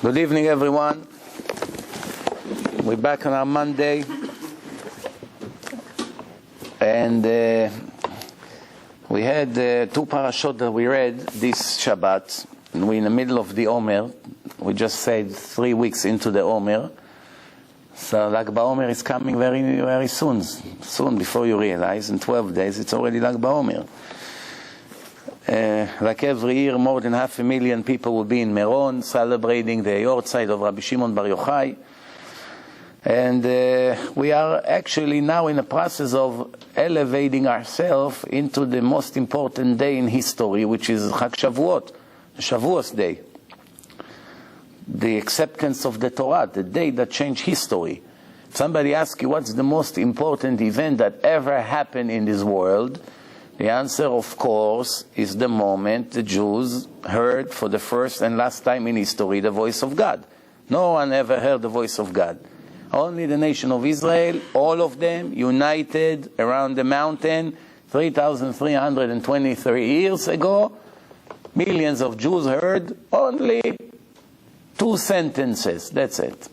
Good evening, everyone. We're back on our Monday, and we had two parashot that we read this Shabbat, and we're in the middle of the Omer. We just said 3 weeks into the Omer, so Lag BaOmer is coming very, very soon. Soon, before you realize, in 12 days, it's already Lag BaOmer. Like every year, more than 500,000 people will be in Meron celebrating the Yortzeit of Rabbi Shimon Bar Yochai. And we are actually now in the process of elevating ourselves into the most important day in history, which is Chag Shavuot, the Shavuos Day. The acceptance of the Torah, the day that changed history. If somebody asks you what's the most important event that ever happened in this world, the answer, of course, is the moment the Jews heard for the first and last time in history the voice of God. No one ever heard the voice of God. Only the nation of Israel, all of them, united around the mountain 3,323 years ago. Millions of Jews heard only 2 sentences. That's it.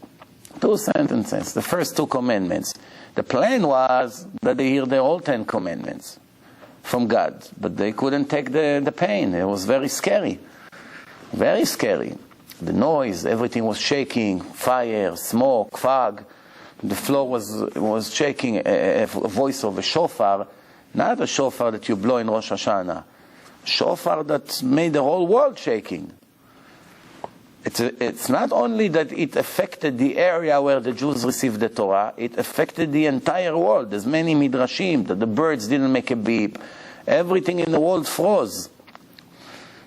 2 sentences. The first 2 commandments. The plan was that they hear the whole 10 commandments from God, but they couldn't take the pain. It was very scary. Very scary. The noise, everything was shaking, fire, smoke, fog. The floor was shaking, a voice of a shofar, not a shofar that you blow in Rosh Hashanah. Shofar that made the whole world shaking. It's not only that it affected the area where the Jews received the Torah, it affected the entire world. There's many midrashim that the birds didn't make a beep. Everything in the world froze.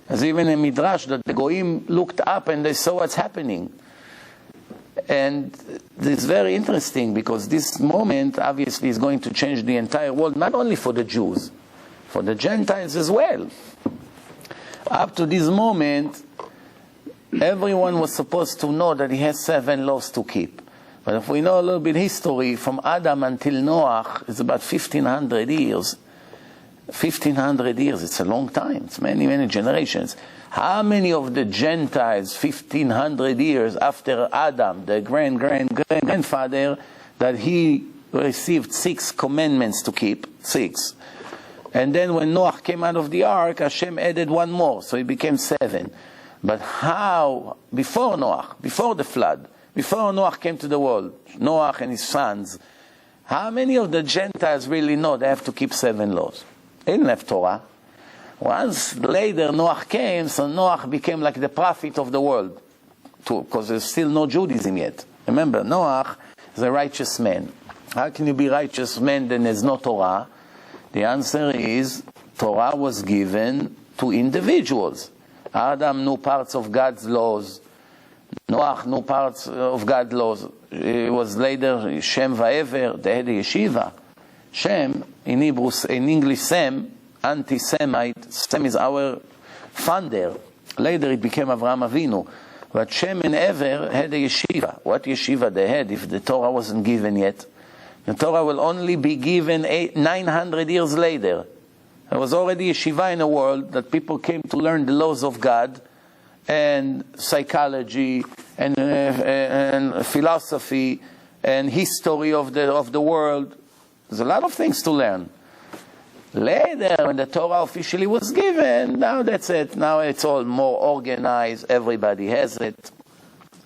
There's even a midrash that the goyim looked up and they saw what's happening. And it's very interesting because this moment obviously is going to change the entire world, not only for the Jews, for the Gentiles as well. Up to this moment, everyone was supposed to know that he has 7 laws to keep. But if we know a little bit history, from Adam until Noah, it's about 1,500 years. 1,500 years, it's a long time. It's many, many generations. How many of the Gentiles, 1,500 years after Adam, the grandfather, that he received 6 commandments to keep? 6. And then when Noah came out of the ark, Hashem added 1 more, so it became 7. But how, before Noah, before the flood, before Noah came to the world, Noah and his sons, how many of the Gentiles really know they have to keep 7 laws? They didn't have Torah. Once later Noah came, so Noah became like the prophet of the world, because there's still no Judaism yet. Remember, Noah is a righteous man. How can you be righteous man then there's no Torah? The answer is, Torah was given to individuals. Adam knew parts of God's laws. Noah knew parts of God's laws. It was later Shem Va'ever, they had a yeshiva. Shem, in Hebrew, in English, Sem, anti-Semite. Sem is our founder. Later it became Avraham Avinu. But Shem and Ever had a yeshiva. What yeshiva they had if the Torah wasn't given yet? The Torah will only be given 900 years later. There was already yeshiva in the world that people came to learn the laws of God and psychology and philosophy and history of the world. There's a lot of things to learn. Later, when the Torah officially was given, now that's it. Now it's all more organized. Everybody has it.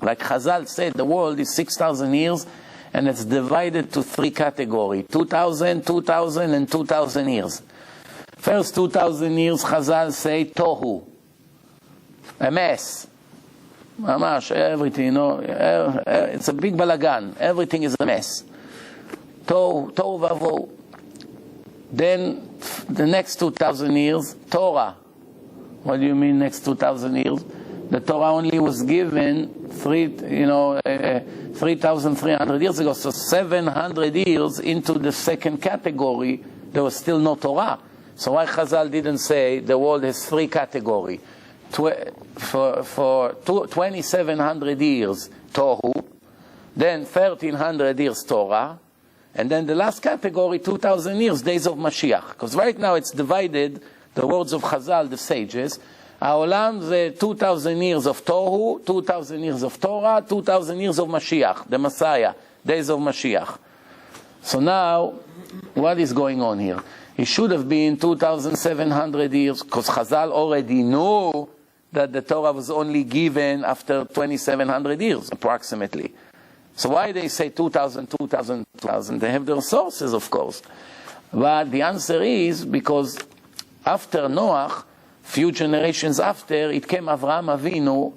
Like Chazal said, the world is 6,000 years and it's divided to 3 categories. 2,000, 2,000 and 2,000 years. First 2,000 years, Chazal say, Tohu, a mess. Mamash, everything, you know, it's a big balagan. Everything is a mess. Tohu vavo. Then, the next 2,000 years, Torah. What do you mean next 2,000 years? The Torah only was given 3,300 years ago, so 700 years into the second category, there was still no Torah. So why Chazal didn't say the world has 3 categories? For 2,700 years, Tohu, then 1,300 years, Torah, and then the last category, 2,000 years, days of Mashiach. Because right now it's divided, the words of Chazal, the sages, העולם זה 2,000 years of Tohu, 2,000 years of Torah, 2,000 years of Mashiach, the Messiah, days of Mashiach. So now, what is going on here? It should have been 2,700 years, because Chazal already knew that the Torah was only given after 2,700 years, approximately. So why they say 2,000, 2,000, 2,000? They have their sources, of course. But the answer is because after Noach, few generations after, it came Avraham Avinu.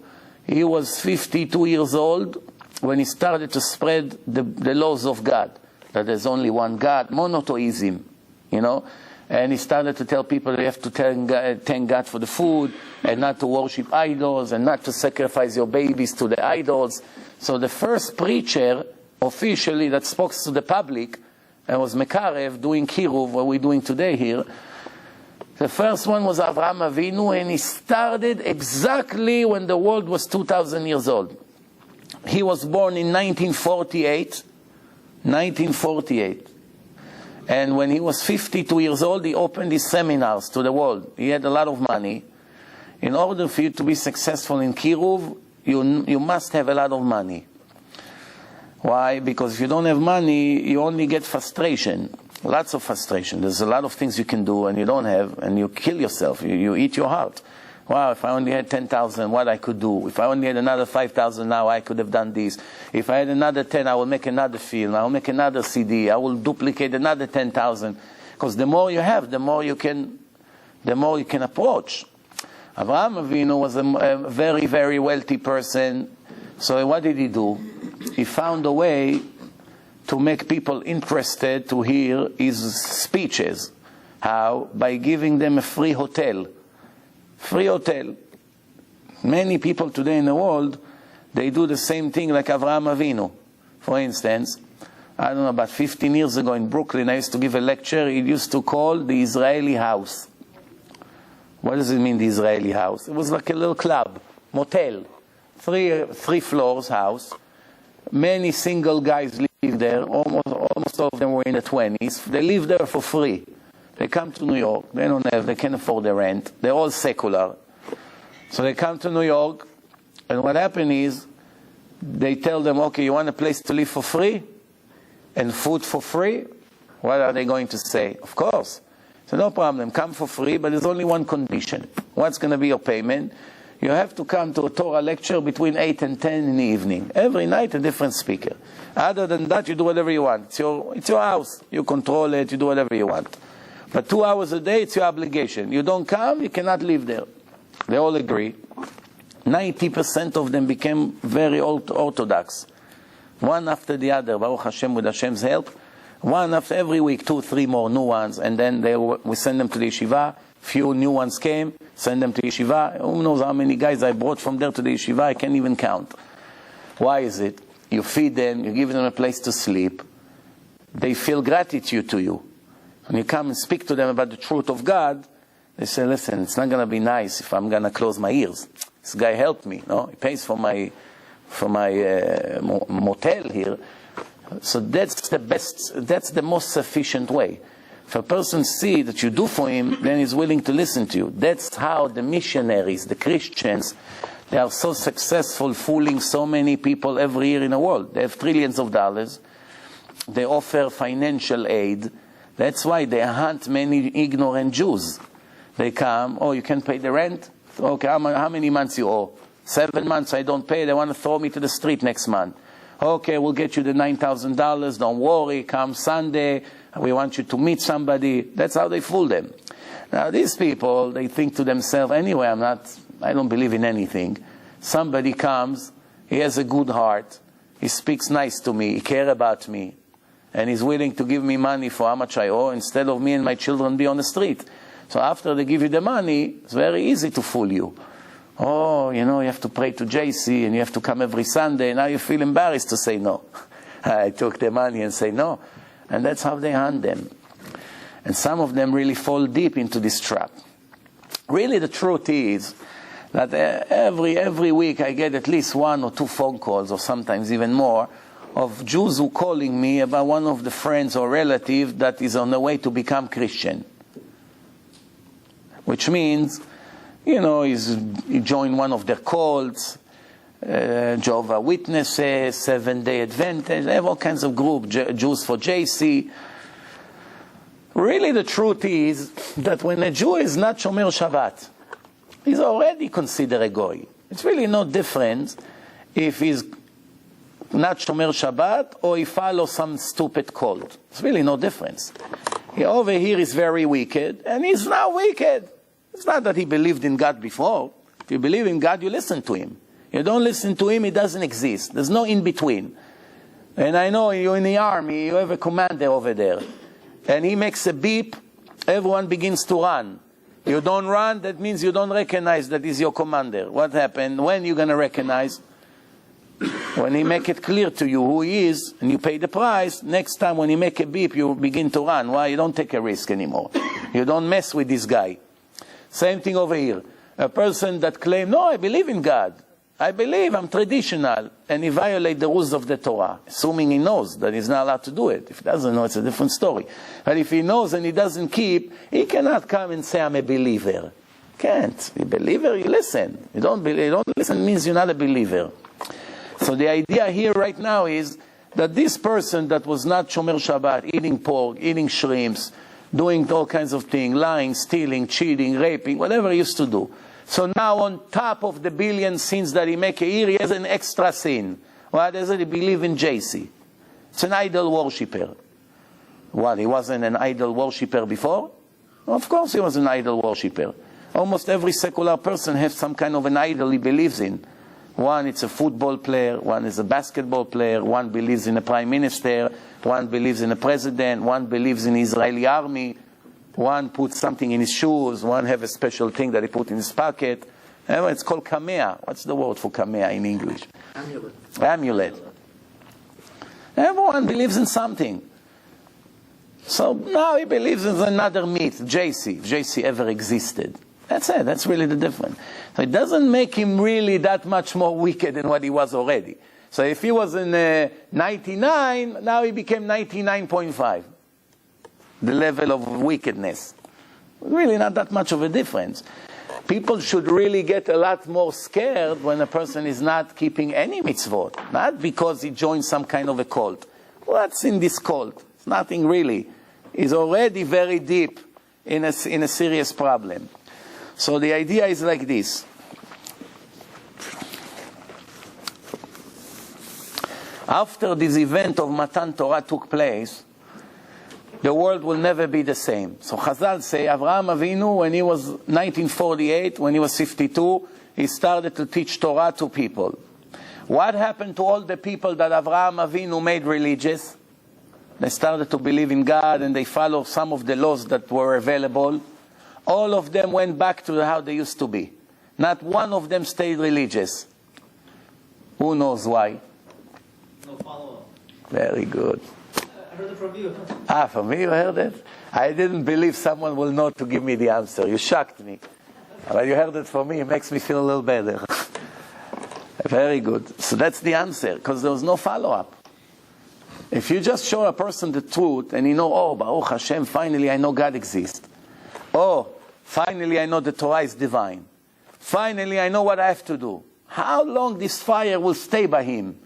He was 52 years old when he started to spread the laws of God, that there's only one God, monotheism, you know. And he started to tell people you have to thank God for the food, and not to worship idols, and not to sacrifice your babies to the idols. So the first preacher, officially, that spoke to the public, and was Mekarev, doing Kiruv, what we're doing today here. The first one was Avraham Avinu, and he started exactly when the world was 2,000 years old. He was born in 1948. 1948. And when he was 52 years old, he opened his seminars to the world. He had a lot of money. In order for you to be successful in Kiruv, you must have a lot of money. Why? Because if you don't have money, you only get frustration. Lots of frustration. There's a lot of things you can do and you don't have, and you kill yourself. You eat your heart. Wow, if I only had 10,000, what I could do. If I only had another 5,000 now, I could have done this. If I had another 10, I will make another film. I will make another CD. I will duplicate another 10,000. Because the more you have, the more you can approach. Avraham Avinu was a very, very wealthy person. So what did he do? He found a way to make people interested to hear his speeches. How? By giving them a free hotel. Free hotel. Many people today in the world, they do the same thing like Avraham Avinu. For instance, I don't know, about 15 years ago in Brooklyn, I used to give a lecture. It used to call the Israeli house. What does it mean, the Israeli house? It was like a little club, motel, three floors house. Many single guys live there. Almost all of them were in the 20s. They live there for free. They come to New York. They can't afford the rent. They're all secular. So they come to New York, and what happened is, they tell them, okay, you want a place to live for free? And food for free? What are they going to say? Of course. So no problem, come for free, but there's only one condition. What's going to be your payment? You have to come to a Torah lecture between 8 and 10 in the evening. Every night a different speaker. Other than that, you do whatever you want. It's your house. You control it, you do whatever you want. But 2 hours a day, it's your obligation. You don't come, you cannot live there. They all agree. 90% of them became very orthodox. One after the other, Baruch Hashem, with Hashem's help. One after every week, 2, 3 more new ones. And then we send them to the yeshiva. Few new ones came, send them to yeshiva. Who knows how many guys I brought from there to the yeshiva? I can't even count. Why is it? You feed them, you give them a place to sleep. They feel gratitude to you. When you come and speak to them about the truth of God, they say, listen, it's not going to be nice if I'm going to close my ears. This guy helped me, no? He pays for my motel here. So that's the best, that's the most sufficient way. If a person sees that you do for him, then he's willing to listen to you. That's how the missionaries, the Christians, they are so successful, fooling so many people every year in the world. They have trillions of dollars. They offer financial aid. That's why they hunt many ignorant Jews. They come, oh, you can't pay the rent? Okay, how many months you owe? 7 months I don't pay. They want to throw me to the street next month. Okay, we'll get you the $9,000. Don't worry, come Sunday. We want you to meet somebody. That's how they fool them. Now, these people, they think to themselves, anyway, I don't believe in anything. Somebody comes, he has a good heart, he speaks nice to me, he cares about me, and he's willing to give me money for how much I owe, instead of me and my children be on the street. So after they give you the money, it's very easy to fool you. Oh, you have to pray to JC, and you have to come every Sunday, and now you feel embarrassed to say no. I took the money and say no. And that's how they hunt them. And some of them really fall deep into this trap. Really, the truth is that every week I get at least 1 or 2 phone calls, or sometimes even more, of Jews who are calling me about one of the friends or relative that is on the way to become Christian. Which means You know, he joined one of their cults, Jehovah Witnesses, Seventh-day Adventists, they have all kinds of groups, Jews for JC. Really the truth is that when a Jew is not Shomer Shabbat, he's already considered a goy. It's really no difference if he's not Shomer Shabbat or he follows some stupid cult. It's really no difference. Over here is very wicked, and he's now wicked. It's not that he believed in God before. If you believe in God, you listen to him. You don't listen to him, he doesn't exist. There's no in-between. And I know you're in the army, you have a commander over there. And he makes a beep, everyone begins to run. You don't run, that means you don't recognize that he's your commander. What happened? When are you going to recognize? When he make it clear to you who he is, and you pay the price, next time when he make a beep, you begin to run. Why? You don't take a risk anymore. You don't mess with this guy. Same thing over here. A person that claims, no, I believe in God. I believe, I'm traditional. And he violates the rules of the Torah, assuming he knows that he's not allowed to do it. If he doesn't know, it's a different story. But if he knows and he doesn't keep, he cannot come and say, I'm a believer. Can't. A believer, you listen. You don't listen means you're not a believer. So the idea here right now is that this person that was not Shomer Shabbat, eating pork, eating shrimps, doing all kinds of things, lying, stealing, cheating, raping, whatever he used to do. So now on top of the billion sins that he make a year, he has an extra sin. Why does he believe in JC? It's an idol worshipper. What, he wasn't an idol worshipper before? Of course he was an idol worshipper. Almost every secular person has some kind of an idol he believes in. One, it's a football player. One is a basketball player. One believes in a prime minister. One believes in a president. One believes in the Israeli army. One puts something in his shoes. One have a special thing that he put in his pocket. It's called kamea. What's the word for kamea in English? Amulet. Amulet. Everyone believes in something. So now he believes in another myth, JC. If JC ever existed. That's it. That's really the difference. So it doesn't make him really that much more wicked than what he was already. So if he was in 99, now he became 99.5. The level of wickedness. Really not that much of a difference. People should really get a lot more scared when a person is not keeping any mitzvot. Not because he joined some kind of a cult. What's in this cult? It's nothing really. He's already very deep in a serious problem. So the idea is like this. After this event of Matan Torah took place, the world will never be the same. So Chazal say, Avraham Avinu, when he was 1948, when he was 52, he started to teach Torah to people. What happened to all the people that Avraham Avinu made religious? They started to believe in God and they followed some of the laws that were available. All of them went back to how they used to be. Not one of them stayed religious. Who knows why? No follow-up. Very good. I heard it from you. From me you heard it? I didn't believe someone will know to give me the answer. You shocked me. But you heard it from me. It makes me feel a little better. Very good. So that's the answer, because there was no follow-up. If you just show a person the truth and you know, oh, Baruch Hashem, finally I know God exists. Oh, finally I know the Torah is divine. Finally I know what I have to do. How long this fire will stay by him?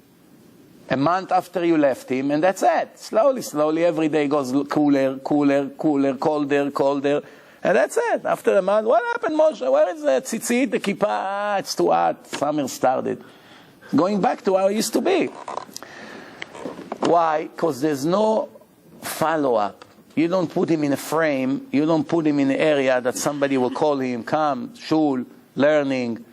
A month after you left him, and that's it. Slowly, slowly, every day goes cooler, cooler, cooler, colder, colder. And that's it. After a month, what happened, Moshe? Where is the tzitzit, the kippah? It's too hot. Summer started. Going back to how it used to be. Why? Because there's no follow-up. You don't put him in a frame. You don't put him in an area that somebody will call him, come, shul, learning,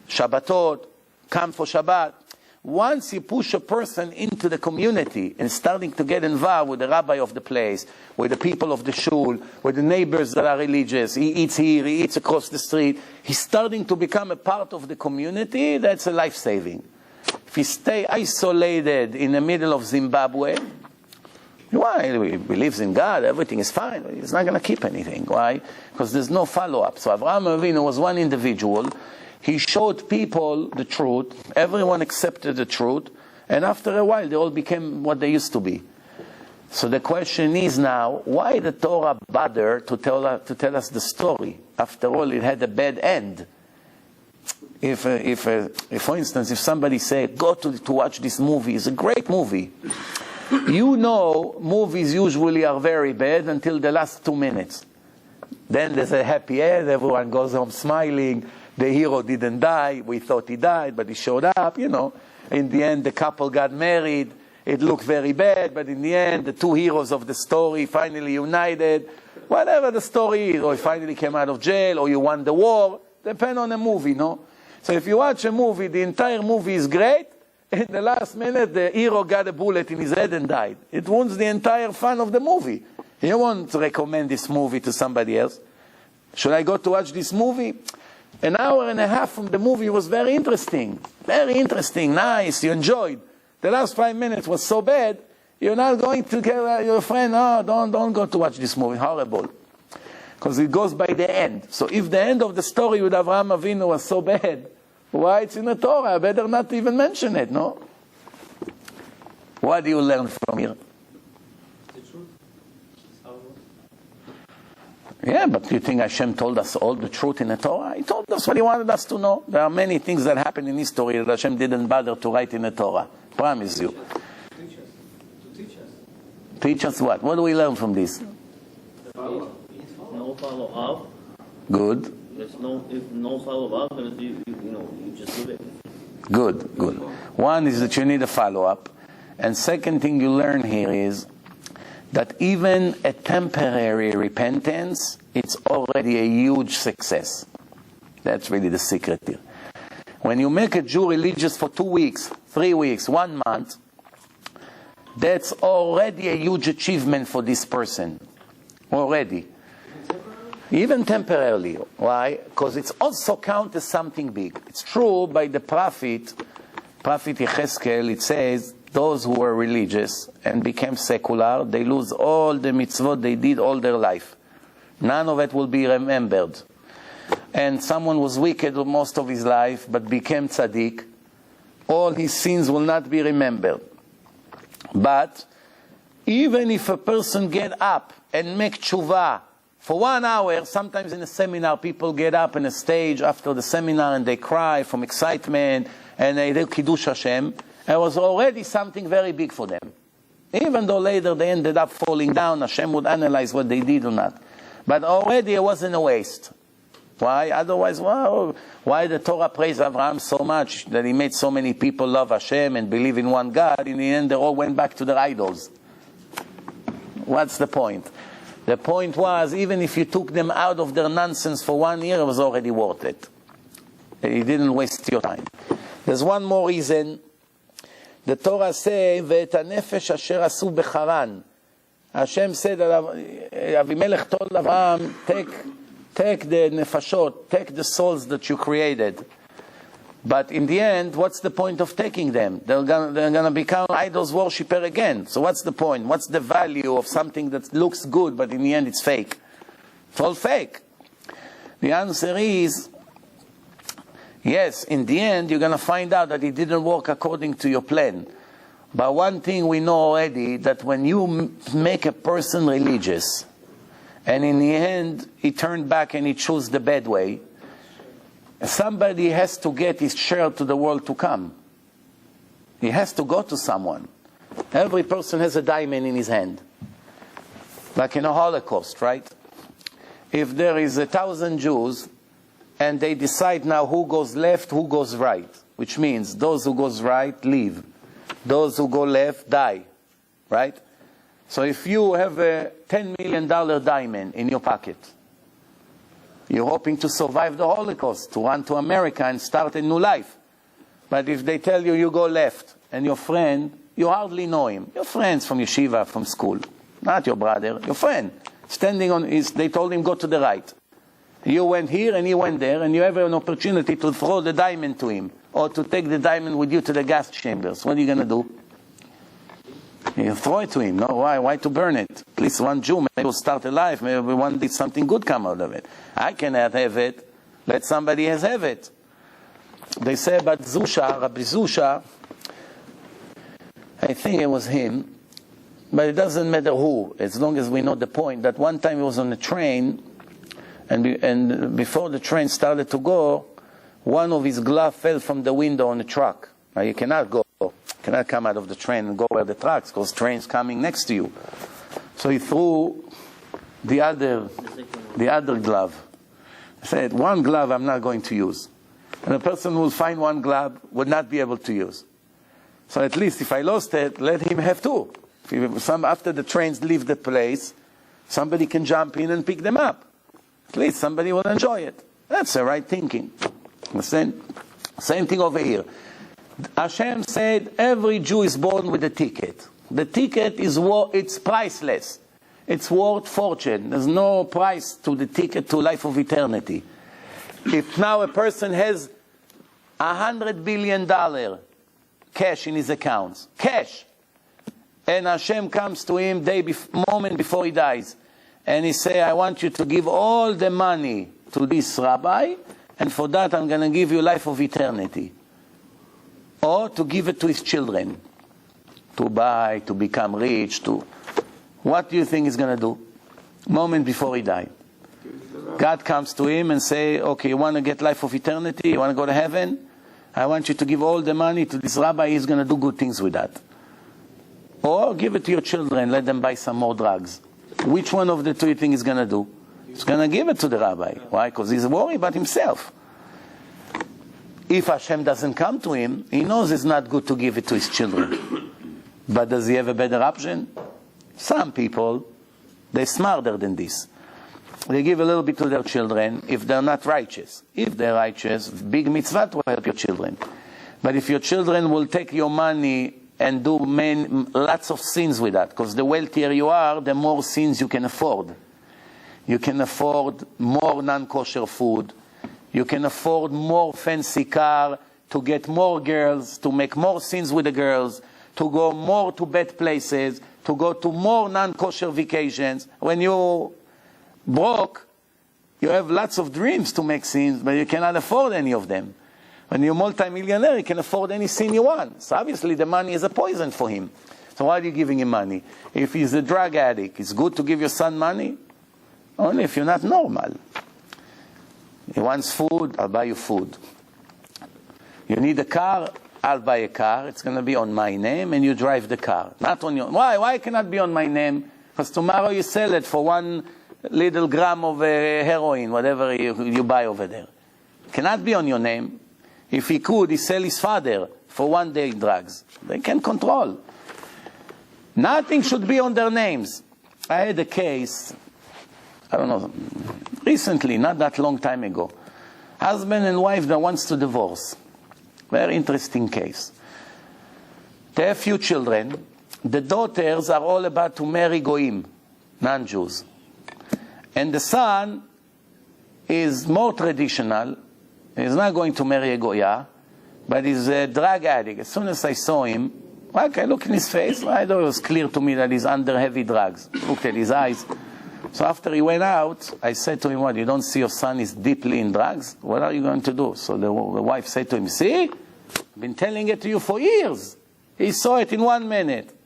Shabbatot, come for Shabbat. Once you push a person into the community and starting to get involved with the rabbi of the place, with the people of the shul, with the neighbors that are religious, he eats here, he eats across the street, he's starting to become a part of the community, that's a life-saving. If he stay isolated in the middle of Zimbabwe, why? He believes in God, everything is fine. He's not going to keep anything. Why? Because there's no follow-up. So Avraham Avinu was one individual. He showed people the truth. Everyone accepted the truth. And after a while, they all became what they used to be. So the question is now, why the Torah bother to tell us the story? After all, it had a bad end. if for instance, if somebody said, go to watch this movie, it's a great movie. You know, movies usually are very bad until the last 2 minutes. Then there's a happy end, everyone goes home smiling, the hero didn't die, we thought he died, but he showed up, you know. In the end, the couple got married, it looked very bad, but in the end, the two heroes of the story finally united. Whatever the story is, or he finally came out of jail, or you won the war, depends on the movie, no? So if you watch a movie, the entire movie is great, in the last minute, the hero got a bullet in his head and died. It ruins the entire fun of the movie. You won't recommend this movie to somebody else. Should I go to watch this movie? An hour and a half from the movie was very interesting. Very interesting, nice, you enjoyed. The last 5 minutes was so bad, you're not going to tell your friend, oh, don't go to watch this movie, horrible. Because it goes by the end. So if the end of the story with Avraham Avinu was so bad, why it's in the Torah? Better not even mention it, no? What do you learn from here? The truth. How it works. Yeah, but you think Hashem told us all the truth in the Torah? He told us what he wanted us to know. There are many things that happen in history that Hashem didn't bother to write in the Torah. Promise you. Teach us. To teach us. Teach us what? What do we learn from this? Follow. No follow up. Good. If no follow up, then you just do it. Good. One is that you need a follow-up. And second thing you learn here is that even a temporary repentance, it's already a huge success. That's really the secret here. When you make a Jew religious for 2 weeks, 3 weeks, 1 month, that's already a huge achievement for this person. Already. Even temporarily. Why? Because it's also counted as something big. It's true by the prophet Yecheskel, it says, those who were religious and became secular, they lose all the mitzvot they did all their life. None of it will be remembered. And someone was wicked most of his life, but became tzaddik, all his sins will not be remembered. But even if a person get up and make tshuva for 1 hour, sometimes in a seminar, people get up on a stage after the seminar and they cry from excitement and they do Kiddush Hashem. It was already something very big for them. Even though later they ended up falling down, Hashem would analyze what they did or not. But already it wasn't a waste. Why? Otherwise, why the Torah praised Abraham so much that he made so many people love Hashem and believe in one God? In the end, they all went back to their idols. What's the point? The point was, even if you took them out of their nonsense for 1 year, it was already worth it. You didn't waste your time. There's one more reason. The Torah says, ואת הנפש אשר עשו בחרן. Hashem said that Avimelech told Abraham, take the nefashot, take the souls that you created. But in the end, what's the point of taking them? They're going to become idols worshiper again. So what's the point? What's the value of something that looks good, but in the end it's fake? It's all fake. The answer is, yes, in the end you're going to find out that it didn't work according to your plan. But one thing we know already, that when you make a person religious, and in the end he turned back and he chose the bad way, somebody has to get his share to the world to come. He has to go to someone. Every person has a diamond in his hand. Like in a Holocaust, right? If there is 1,000 Jews, and they decide now who goes left, who goes right, which means those who goes right, leave. Those who go left, die. Right? So if you have a $10 million diamond in your pocket, you're hoping to survive the Holocaust, to run to America and start a new life. But if they tell you you go left, and your friend, you hardly know him. Your friend's from yeshiva, from school. Not your brother, your friend. Standing on his, they told him go to the right. You went here and he went there, and you have an opportunity to throw the diamond to him, or to take the diamond with you to the gas chambers. What are you going to do? You throw it to him. No, why? Why to burn it? At least one Jew, maybe will start a life. Maybe one day something good come out of it. I cannot have it. Let somebody else have it. They say about Zusha, Rabbi Zusha, I think it was him, but it doesn't matter who, as long as we know the point, that one time he was on a train, and before the train started to go, one of his gloves fell from the window on the truck. Now you cannot come out of the train and go where the trucks, because train's coming next to you. So he threw the other glove. He said, one glove I'm not going to use. And the person who will find one glove would not be able to use. So at least if I lost it, let him have two. After the trains leave the place, somebody can jump in and pick them up. At least somebody will enjoy it. That's the right thinking. Understand? Same thing over here. Hashem said every Jew is born with a ticket. The ticket it's priceless. It's worth fortune. There's no price to the ticket to life of eternity. If now a person has $100 billion cash in his accounts, cash, and Hashem comes to him moment before he dies, and he say, I want you to give all the money to this rabbi, and for that I'm going to give you life of eternity. Or to give it to his children, to buy, to become rich, what do you think he's going to do? Moment before he died. God comes to him and say, okay, you want to get life of eternity? You want to go to heaven? I want you to give all the money to this rabbi. He's going to do good things with that. Or give it to your children. Let them buy some more drugs. Which one of the two you think he's going to do? He's going to give it to the rabbi. Why? Because he's worried about himself. If Hashem doesn't come to him, he knows it's not good to give it to his children. But does he have a better option? Some people, they're smarter than this. They give a little bit to their children if they're not righteous. If they're righteous, big mitzvah to help your children. But if your children will take your money and do lots of sins with that, because the wealthier you are, the more sins you can afford. You can afford more non-kosher food. You can afford more fancy car, to get more girls, to make more sins with the girls, to go more to bad places, to go to more non-kosher vacations. When you broke, you have lots of dreams to make sins, but you cannot afford any of them. When you're multi-millionaire, you can afford any sin you want. So obviously the money is a poison for him. So why are you giving him money? If he's a drug addict, it's good to give your son money? Only if you're not normal. He wants food, I'll buy you food. You need a car, I'll buy a car. It's going to be on my name, and you drive the car. Not on your... Why cannot be on my name? Because tomorrow you sell it for 1 little gram of heroin, whatever you buy over there. It cannot be on your name. If he could, he sell his father for 1 day drugs. They can control. Nothing should be on their names. I had a case, I don't know, recently, not that long time ago. Husband and wife that wants to divorce. Very interesting case. They have few children. The daughters are all about to marry goyim, non-Jews. And the son is more traditional. He's not going to marry a goya, but he's a drug addict. As soon as I saw him, I looked in his face. I thought it was clear to me that he's under heavy drugs. Looked at his eyes. So after he went out, I said to him, what, you don't see your son is deeply in drugs? What are you going to do? So the wife said to him, see, I've been telling it to you for years. He saw it in 1 minute.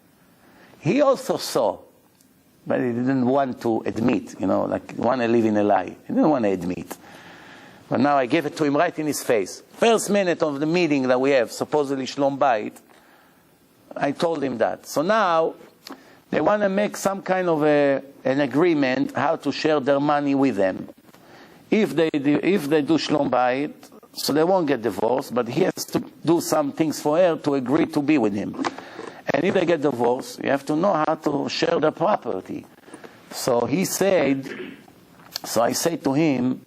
He also saw, but he didn't want to admit, like want to live in a lie. He didn't want to admit. But now I gave it to him right in his face. First minute of the meeting that we have, supposedly Shlom Bayit, I told him that. So now they want to make some kind of an agreement how to share their money with them. If they do Shlom Bayit, so they won't get divorced, but he has to do some things for her to agree to be with him. And if they get divorced, you have to know how to share the property. So he said, so I said to him,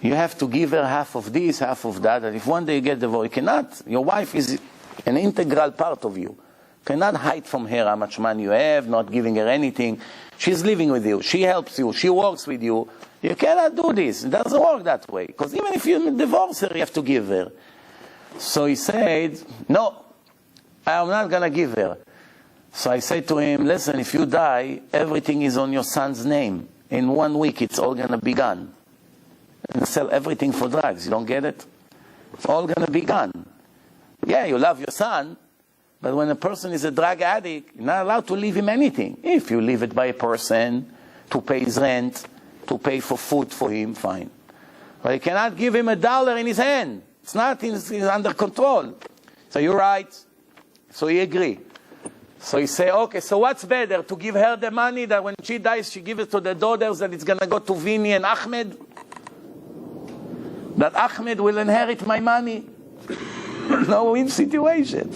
you have to give her half of this, half of that, and if one day you get divorced, you cannot. Your wife is an integral part of you. You cannot hide from her how much money you have, not giving her anything. She's living with you. She helps you. She works with you. You cannot do this. It doesn't work that way. Because even if you divorce her, you have to give her. So he said, no, I'm not going to give her. So I said to him, listen, if you die, everything is on your son's name. In 1 week, it's all going to be gone. And sell everything for drugs. You don't get it? It's all going to be gone. Yeah, you love your son, but when a person is a drug addict, you're not allowed to leave him anything. If you leave it by a person to pay his rent, to pay for food for him, fine. But you cannot give him $1 in his hand. It's not under control. So you're right. So he agreed. So he say, okay, so what's better? To give her the money that when she dies, she gives it to the daughters, that it's going to go to Vinny and Ahmed? That Ahmed will inherit my money? No-win situation.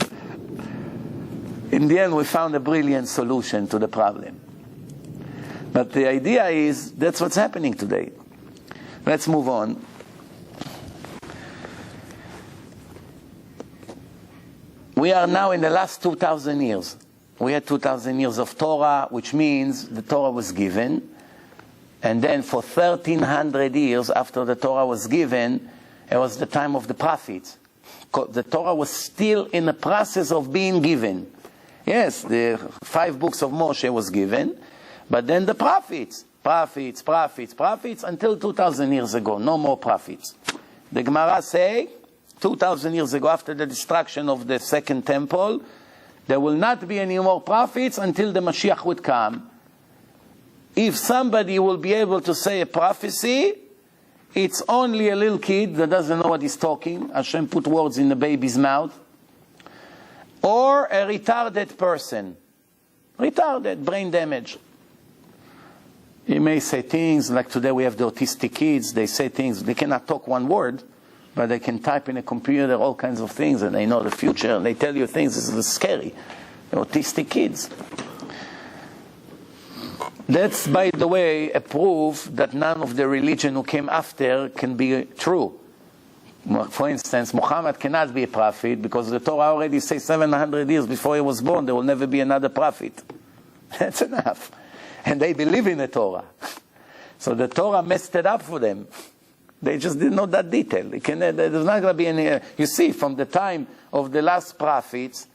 In the end, we found a brilliant solution to the problem. But the idea is, that's what's happening today. Let's move on. We are now in the last 2,000 years. We had 2,000 years of Torah, which means the Torah was given. And then for 1,300 years after the Torah was given, it was the time of the prophets. The Torah was still in the process of being given. Yes, the 5 books of Moshe was given, but then the prophets, until 2,000 years ago, no more prophets. The Gemara say, 2,000 years ago, after the destruction of the second temple, there will not be any more prophets until the Mashiach would come. If somebody will be able to say a prophecy, it's only a little kid that doesn't know what he's talking. Hashem put words in the baby's mouth. Or a retarded person. Retarded, brain damage. He may say things, like today we have the autistic kids, they say things, they cannot talk one word, but they can type in a computer all kinds of things, and they know the future, and they tell you things, this is scary. The autistic kids. That's, by the way, a proof that none of the religion who came after can be true. For instance, Muhammad cannot be a prophet because the Torah already says 700 years before he was born there will never be another prophet. That's enough. And they believe in the Torah. So the Torah messed it up for them. They just didn't know that detail. There's not going to be any... You see, from the time of the last prophets,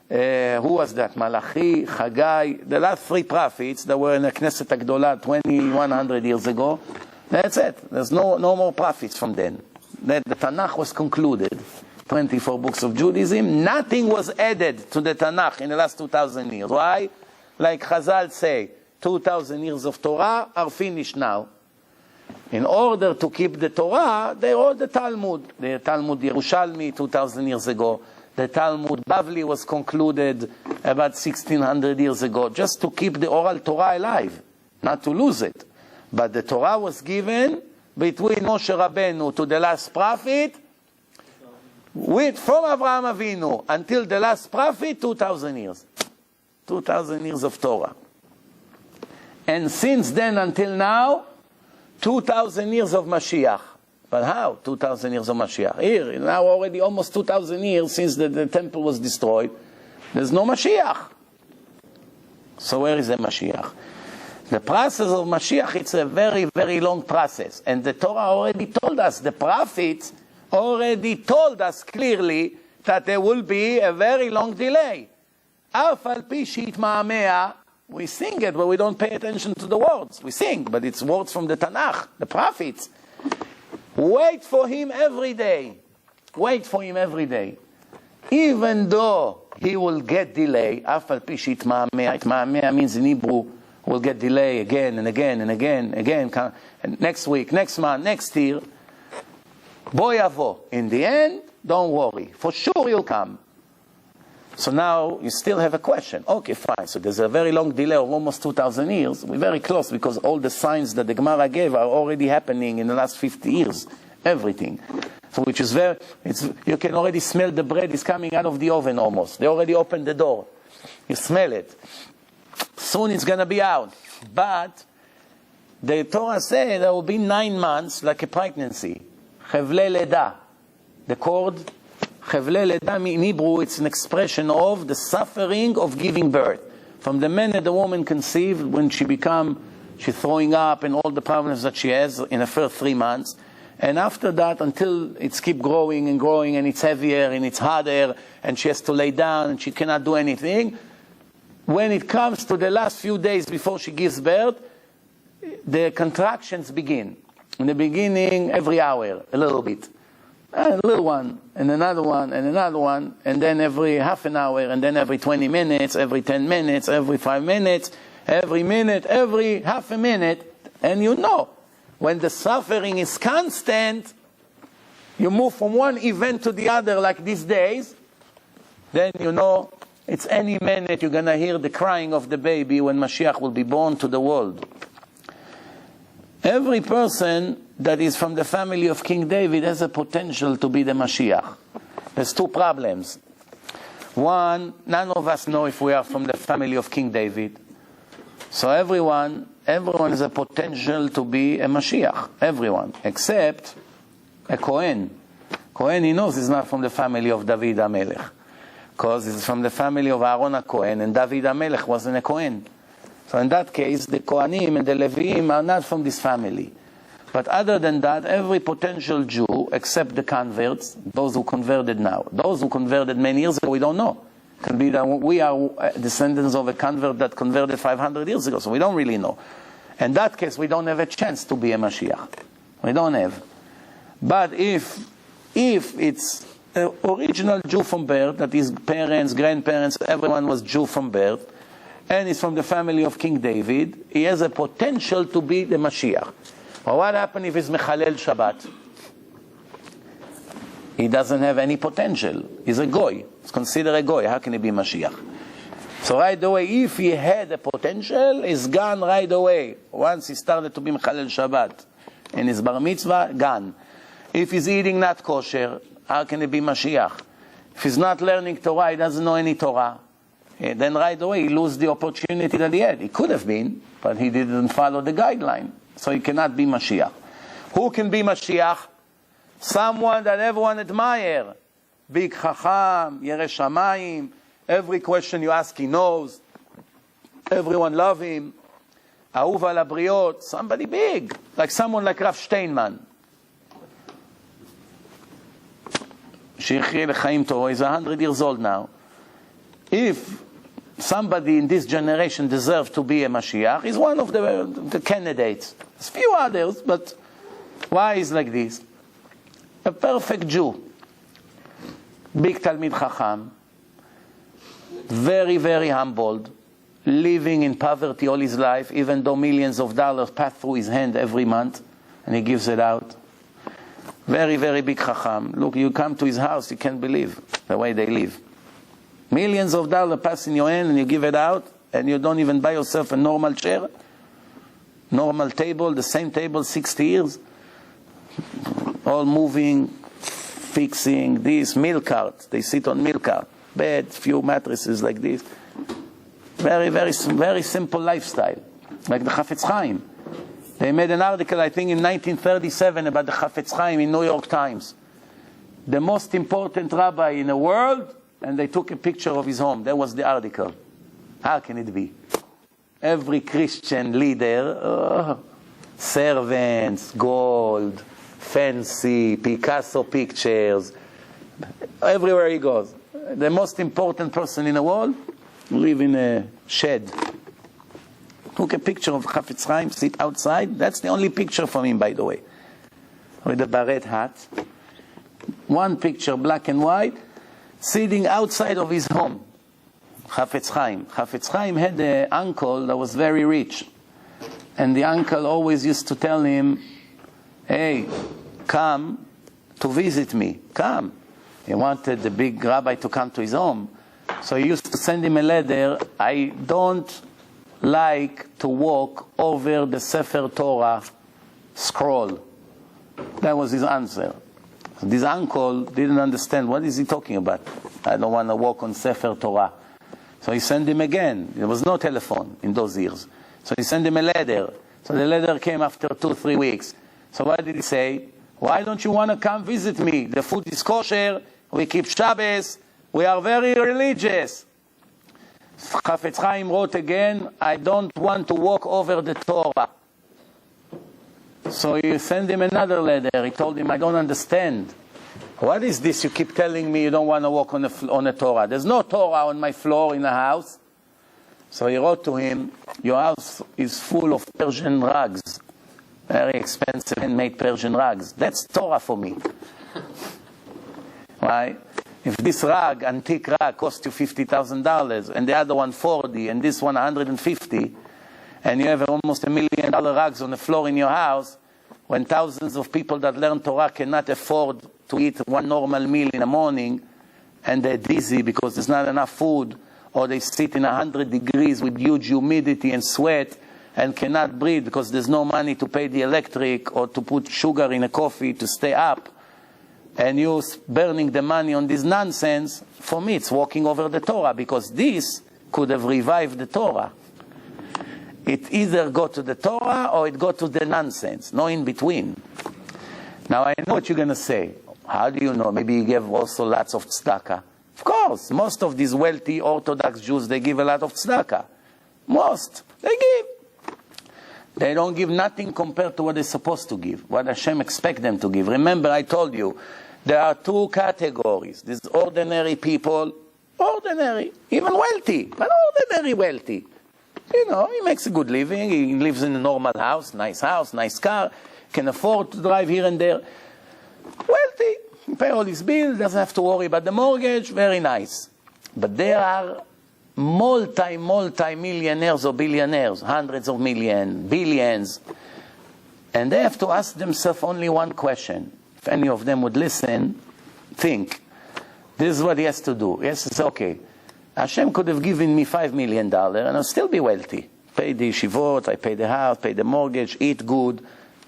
who was that? Malachi, Haggai, the last 3 prophets that were in the Knesset HaGdolah 2,100 years ago. That's it. There's no more prophets from then. The Tanakh was concluded. 24 books of Judaism. Nothing was added to the Tanakh in the last 2,000 years. Why? Like Chazal say, 2,000 years of Torah are finished now. In order to keep the Torah, they wrote the Talmud. The Talmud Yerushalmi 2,000 years ago. The Talmud Bavli was concluded about 1,600 years ago, just to keep the oral Torah alive, not to lose it. But the Torah was given between Moshe Rabbeinu to the last prophet, from Avraham Avinu until the last prophet, 2,000 years. 2,000 years of Torah. And since then until now, 2,000 years of Mashiach. But how? 2,000 years of Mashiach. Here, now already almost 2,000 years since the temple was destroyed. There's no Mashiach. So where is the Mashiach? The process of Mashiach, it's a very, very long process. And the Torah already told us, the prophets already told us clearly that there will be a very long delay. Af al pi sheitma'amea, we sing it, but we don't pay attention to the words. We sing, but it's words from the Tanakh, the prophets. Wait for him every day. Wait for him every day. Even though he will get delay, af al pi sheitma'amea, itma'amea means in Hebrew, will get delay again and again and again, and next week, next month, next year. Bo yavo. In the end, don't worry. For sure he'll come. So now you still have a question. Okay, fine. So there's a very long delay of almost 2,000 years. We're very close because all the signs that the Gemara gave are already happening in the last 50 years. Everything. So which is you can already smell the bread is coming out of the oven almost. They already opened the door. You smell it. Soon it's going to be out. But the Torah says there will be 9 months like a pregnancy. Chevle leda. The cord, chevle leda in Hebrew, it's an expression of the suffering of giving birth. From the minute the woman conceived, when she's throwing up and all the problems that she has in the first 3 months. And after that, until it's keep growing and growing and it's heavier and it's harder and she has to lay down and she cannot do anything. When it comes to the last few days before she gives birth, the contractions begin. In the beginning, every hour, a little bit. A little one, and another one, and another one, and then every half an hour, and then every 20 minutes, every 10 minutes, every 5 minutes, every minute, every half a minute, and you know. When the suffering is constant, you move from one event to the other like these days, then you know it's any minute you're going to hear the crying of the baby when Mashiach will be born to the world. Every person that is from the family of King David has a potential to be the Mashiach. There's two problems. One, none of us know if we are from the family of King David. So everyone has a potential to be a Mashiach. Everyone, except a Kohen. Kohen, he knows he's not from the family of David HaMelech, because he's from the family of Aaron HaKohen, and David HaMelech wasn't a Kohen. So in that case, the Kohanim and the Leviim are not from this family. But other than that, every potential Jew, except the converts, those who converted now, those who converted many years ago, we don't know. Can be that we are descendants of a convert that converted 500 years ago, so we don't really know. In that case, we don't have a chance to be a Mashiach. We don't have. But if it's an original Jew from birth, that his parents, grandparents, everyone was Jew from birth, and is from the family of King David, he has a potential to be the Mashiach. Well, what happens if he's Mechalel Shabbat? He doesn't have any potential. He's a goy. He's considered a goy. How can he be Mashiach? So right away, if he had a potential, he's gone right away. Once he started to be Mechalel Shabbat in his bar mitzvah, gone. If he's eating not kosher, how can he be Mashiach? If he's not learning Torah, he doesn't know any Torah, then right away he loses the opportunity that he had. He could have been, but he didn't follow the guideline. So he cannot be Mashiach. Who can be Mashiach? Someone that everyone admire. Big Chacham, Yereh Shamayim. Every question you ask, he knows. Everyone love him. Ahuv al Habriot. Somebody big. Like someone like Rav Steinman. Sheikhie L'chaim Torah is 100 years old now. If somebody in this generation deserves to be a Mashiach, he's one of the candidates. There's few others, but why is like this? A perfect Jew. Big Talmid Chacham. Very, very humbled. Living in poverty all his life, even though millions of dollars pass through his hand every month, and he gives it out. Very, very big Chacham. Look, you come to his house, you can't believe the way they live. Millions of dollars pass in your hand and you give it out, and you don't even buy yourself a normal chair, normal table, the same table 60 years. All moving, fixing, this, milk cart. They sit on milk cart. Bed, few mattresses like this. Very, very, very simple lifestyle. Like the Chafetz Chaim. They made an article, I think, in 1937 about the Chafetz Chaim in New York Times. The most important rabbi in the world, and they took a picture of his home. That was the article. How can it be? Every Christian leader, servants, gold, fancy, Picasso pictures, everywhere he goes. The most important person in the world live in a shed. Took a picture of Chafetz Chaim, sit outside. That's the only picture from him, by the way. With a beret hat. One picture, black and white, sitting outside of his home. Chafetz Chaim. Chafetz Chaim had an uncle that was very rich. And the uncle always used to tell him, hey, come to visit me. Come. He wanted the big rabbi to come to his home. So he used to send him a letter. I don't like to walk over the Sefer Torah scroll. That was his answer. This uncle didn't understand. What is he talking about? I don't want to walk on Sefer Torah. So he sent him again. There was no telephone in those years. So he sent him a letter. So the letter came after 2-3 weeks. So what did he say? Why don't you want to come visit me? The food is kosher. We keep Shabbos. We are very religious. Chafetz Chaim wrote again, I don't want to walk over the Torah. So he sent him another letter. He told him, I don't understand. What is this? You keep telling me you don't want to walk on the Torah. There's no Torah on my floor in the house. So he wrote to him, your house is full of Persian rugs. Very expensive handmade Persian rugs. That's Torah for me. Why? If this rug, antique rug, cost you $50,000, and the other one $40,000, and this one $150,000, and you have almost $1 million rugs on the floor in your house, when thousands of people that learn Torah cannot afford to eat one normal meal in the morning, and they're dizzy because there's not enough food, or they sit in 100 degrees with huge humidity and sweat and cannot breathe because there's no money to pay the electric or to put sugar in a coffee to stay up, and you burning the money on this nonsense, for me it's walking over the Torah, because this could have revived the Torah. It either go to the Torah or it go to the nonsense, no in between. Now I know what you're going to say. How do you know? Maybe you give also lots of tzedakah. Of course, most of these wealthy Orthodox Jews, they give a lot of tzedakah. Most. They give. They don't give nothing compared to what they're supposed to give, what Hashem expects them to give. Remember, I told you, there are two categories. There's ordinary people, ordinary, even wealthy, but ordinary wealthy. You know, he makes a good living, he lives in a normal house, nice car, can afford to drive here and there. Wealthy, he pay all his bills, doesn't have to worry about the mortgage, very nice. But there are multi-millionaires or billionaires, hundreds of millions, billions, and they have to ask themselves only one question. If any of them would listen, think. This is what he has to do. He has to say, okay, Hashem could have given me $5 million and I'll still be wealthy. Pay the yeshivot, I pay the house, pay the mortgage, eat good,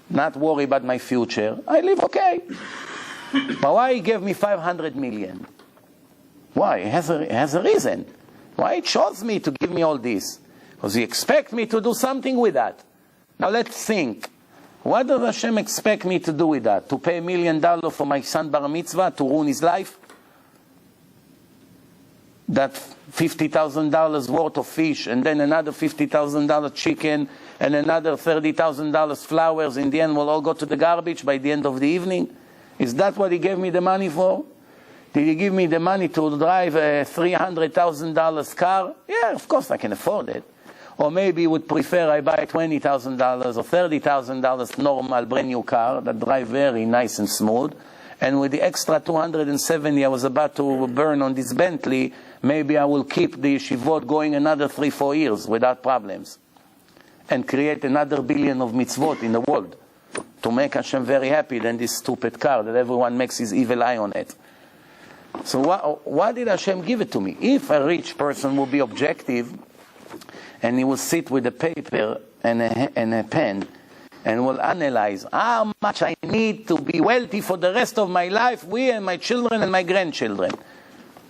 not worry about my future. I live okay. But why he gave me 500 million? Why? It has a reason. Why he chose me to give me all this? Because he expects me to do something with that. Now let's think. What does Hashem expect me to do with that? To pay $1 million for my son bar mitzvah, to ruin his life? That $50,000 worth of fish, and then another $50,000 chicken, and another $30,000 flowers, in the end will all go to the garbage by the end of the evening? Is that what he gave me the money for? Did he give me the money to drive a $300,000 car? Yeah, of course I can afford it. Or maybe he would prefer I buy $20,000 or $30,000 normal brand new car that drive very nice and smooth. And with the extra 270 I was about to burn on this Bentley, maybe I will keep the yeshivot going another 3-4 years without problems. And create another billion of mitzvot in the world. To make Hashem very happy than this stupid car that everyone makes his evil eye on it. So why did Hashem give it to me? If a rich person will be objective, and he will sit with a paper and a pen, and will analyze how much I need to be wealthy for the rest of my life, we and my children and my grandchildren.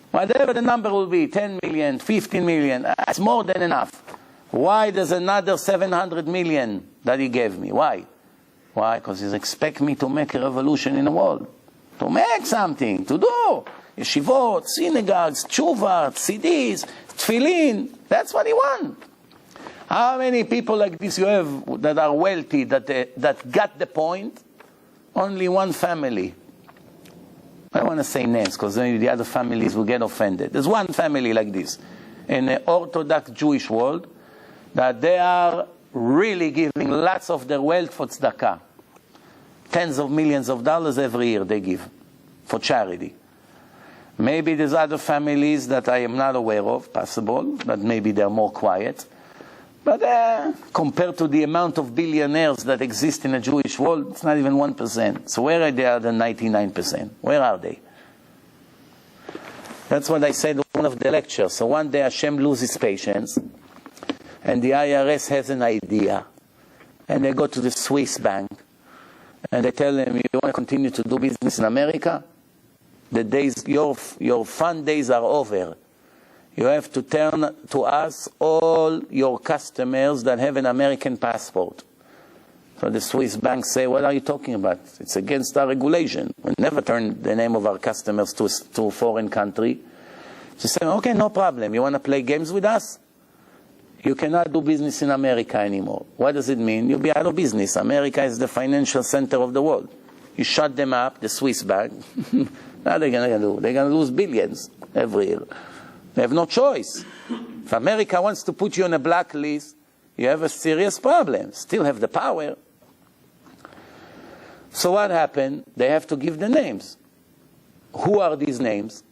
Whatever the number will be, 10 million, 15 million, that's more than enough. Why there's another 700 million that he gave me? Why? Why? Because he expects me to make a revolution in the world. To make something, to do. Yeshivot, synagogues, tshuva, CDs, tefillin. That's what he wants. How many people like this you have that are wealthy, that got the point? Only one family. I don't want to say names because maybe the other families will get offended. There's one family like this in the Orthodox Jewish world that they are really giving lots of their wealth for tzedakah. Tens of millions of dollars every year they give for charity. Maybe there's other families that I am not aware of, possible, but maybe they're more quiet. But compared to the amount of billionaires that exist in the Jewish world, it's not even 1%. So where are the other 99%? Where are they? That's what I said in one of the lectures. So one day Hashem loses patience, and the IRS has an idea. And they go to the Swiss bank, and they tell them, you want to continue to do business in America? The days, your fun days are over. You have to turn to us all your customers that have an American passport. So the Swiss banks say, what are you talking about? It's against our regulation. We never turn the name of our customers to a foreign country. So say, okay, no problem. You want to play games with us? You cannot do business in America anymore. What does it mean? You'll be out of business. America is the financial center of the world. You shut them up, the Swiss bank. Now they're going to do? They're going to lose billions every year. They have no choice. If America wants to put you on a blacklist, you have a serious problem. Still have the power. So what happened? They have to give the names. Who are these names?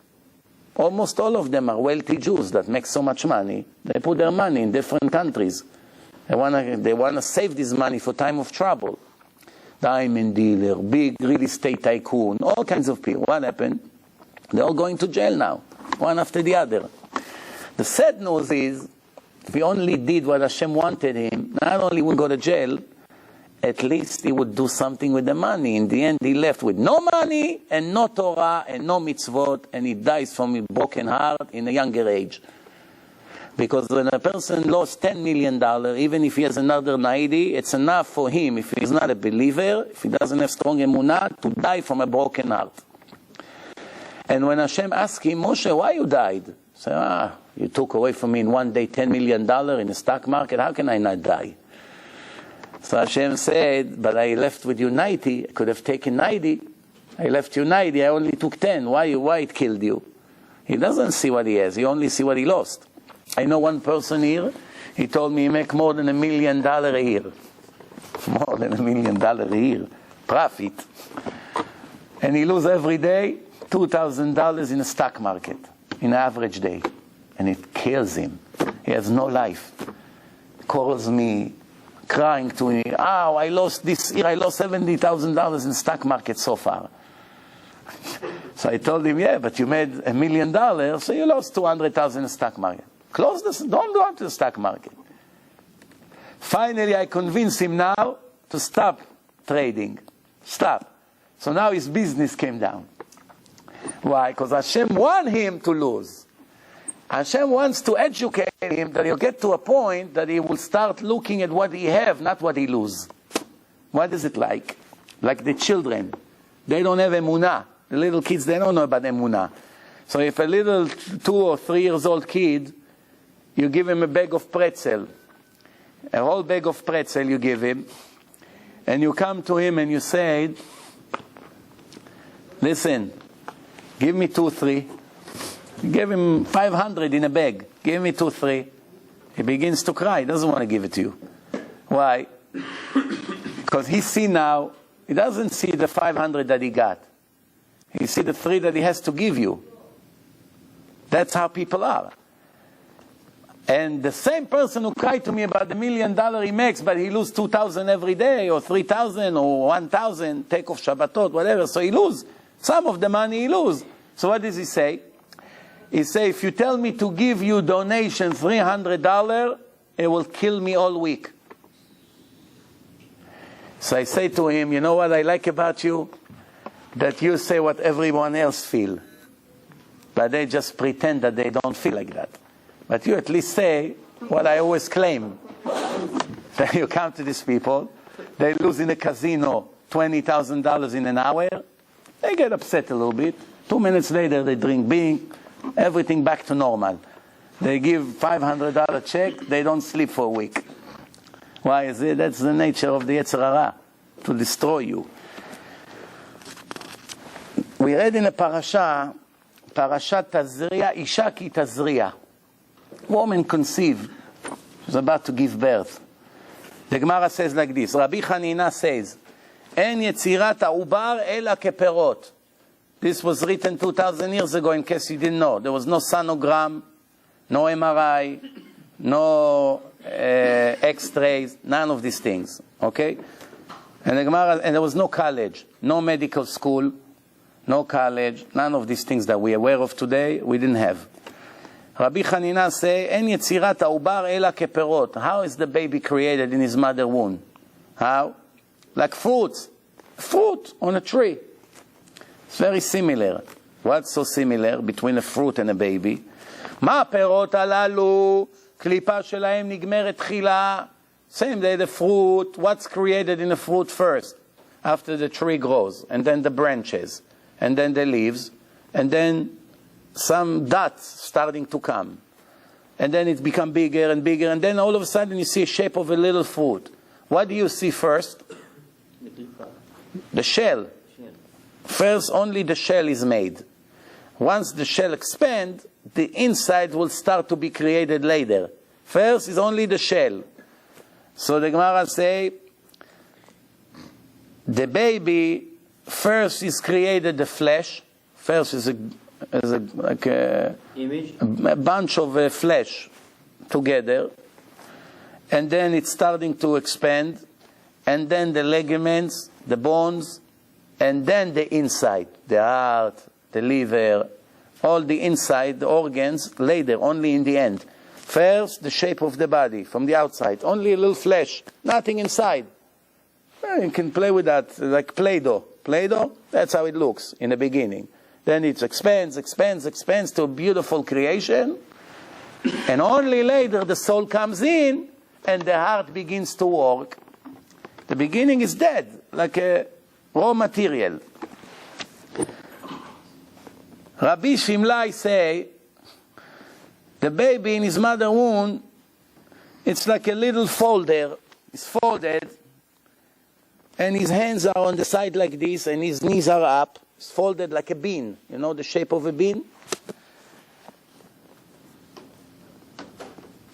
Almost all of them are wealthy Jews that make so much money. They put their money in different countries. They want to save this money for time of trouble. diamond dealer, big real estate tycoon, all kinds of people. What happened? They're all going to jail now, one after the other. The sad news is, if he only did what Hashem wanted him, not only would he go to jail, at least he would do something with the money. In the end, he left with no money and no Torah and no mitzvot, and he dies from a broken heart in a younger age. Because when a person lost $10 million, even if he has another 90, it's enough for him, if he's not a believer, if he doesn't have strong emunah, to die from a broken heart. And when Hashem asked him, Moshe, why you died? He said, you took away from me in one day $10 million in the stock market, how can I not die? So Hashem said, but I left with you 90, I could have taken 90. I left you 90, I only took 10, why it killed you? He doesn't see what he has, he only see what he lost. I know one person here, he told me he make more than $1 million a year. More than $1 million a year. Profit. And he lose every day $2,000 in the stock market, in an average day. And it kills him. He has no life. Calls me, crying to me, I lost this year, I lost $70,000 in the stock market so far. So I told him, yeah, but you made $1 million, so you lost $200,000 in the stock market. Close this, don't go to the stock market. Finally, I convinced him now to stop trading. Stop. So now his business came down. Why? Because Hashem wants him to lose. Hashem wants to educate him that he'll get to a point that he will start looking at what he have, not what he lose. What is it like? Like the children. They don't have emunah. The little kids, they don't know about emunah. So if a little 2 or 3 years old kid, you give him a bag of pretzel, a whole bag of pretzel you give him, and you come to him and you say, listen, give me 2, 3. You give him 500 in a bag. Give me 2, 3. He begins to cry. He doesn't want to give it to you. Why? Because he see now, he doesn't see the 500 that he got. He see the 3 that he has to give you. That's how people are. And the same person who cried to me about the $1 million he makes, but he lose 2,000 every day, or 3,000, or 1,000, take off Shabbatot, whatever, so he lose. Some of the money he lose. So what does he say? He say, if you tell me to give you donation $300, it will kill me all week. So I say to him, you know what I like about you? That you say what everyone else feel. But they just pretend that they don't feel like that. But you at least say what I always claim. Then you come to these people, they lose in a casino $20,000 in an hour, they get upset a little bit. 2 minutes later they drink beer, everything back to normal. They give $500 check, they don't sleep for a week. Why is it? That's the nature of the Yetzer Hara, to destroy you. We read in a parasha, Parashat Tazria, Isha ki Tazria. Woman conceived, she's about to give birth. The Gemara says like this, Rabbi Hanina says, En yetzirat ha'ubar ela keperot. This was written 2,000 years ago, in case you didn't know. There was no sonogram, no MRI, no X-rays, none of these things. Okay? And the Gemara, and there was no college, no medical school, no college, none of these things that we are aware of today, we didn't have. Rabbi Hanina say, En yetzirat ha'ubar ela keperot. How is the baby created in his mother womb? How? Like fruits. Fruit on a tree. It's very similar. What's so similar between a fruit and a baby? מה הפירות הללו? קליפה שלהם נגמרת תחילה. Same day the fruit. What's created in the fruit first? After the tree grows. And then the branches. And then the leaves. And then some dots starting to come. And then it's become bigger and bigger. And then all of a sudden you see a shape of a little fruit. What do you see first? The shell. First, only the shell is made. Once the shell expands, the inside will start to be created later. First is only the shell. So the Gemara say, the baby first is created the flesh. First is like a bunch of flesh together. And then it's starting to expand. And then the ligaments, the bones, and then the inside, the heart, the liver, all the inside, the organs, later, only in the end. First, the shape of the body from the outside, only a little flesh, nothing inside. Well, you can play with that like Play-Doh. Play-Doh, that's how it looks in the beginning. Then it expands to a beautiful creation. And only later the soul comes in and the heart begins to work. The beginning is dead, like a raw material. Rabbi Shimlai say, the baby in his mother's womb, it's like a little folder. It's folded, and his hands are on the side like this, and his knees are up. It's folded like a bean. You know the shape of a bean?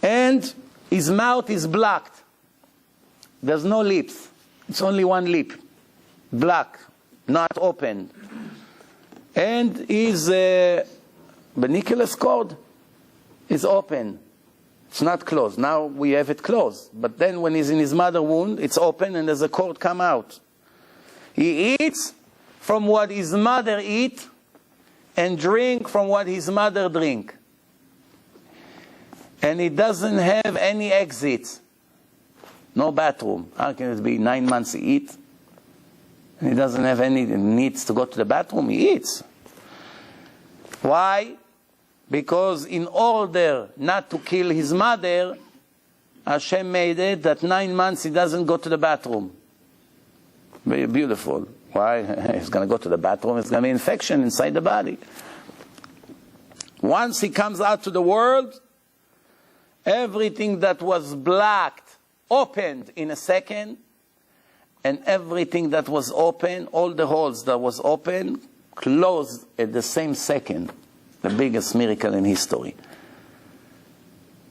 And his mouth is blocked. There's no lips. It's only one lip. Black, not open. And his beniculus cord is open. It's not closed. Now we have it closed. But then when he's in his mother womb, it's open and there's a cord come out. He eats from what his mother eat and drink from what his mother drink. And he doesn't have any exits. No bathroom. How can it be 9 months he eats? And he doesn't have any needs to go to the bathroom. He eats. Why? Because in order not to kill his mother, Hashem made it that 9 months he doesn't go to the bathroom. Very beautiful. Why? He's going to go to the bathroom. It's going to be infection inside the body. Once he comes out to the world, everything that was blocked opened in a second, and everything that was open, all the holes that was open, closed at the same second. The biggest miracle in history.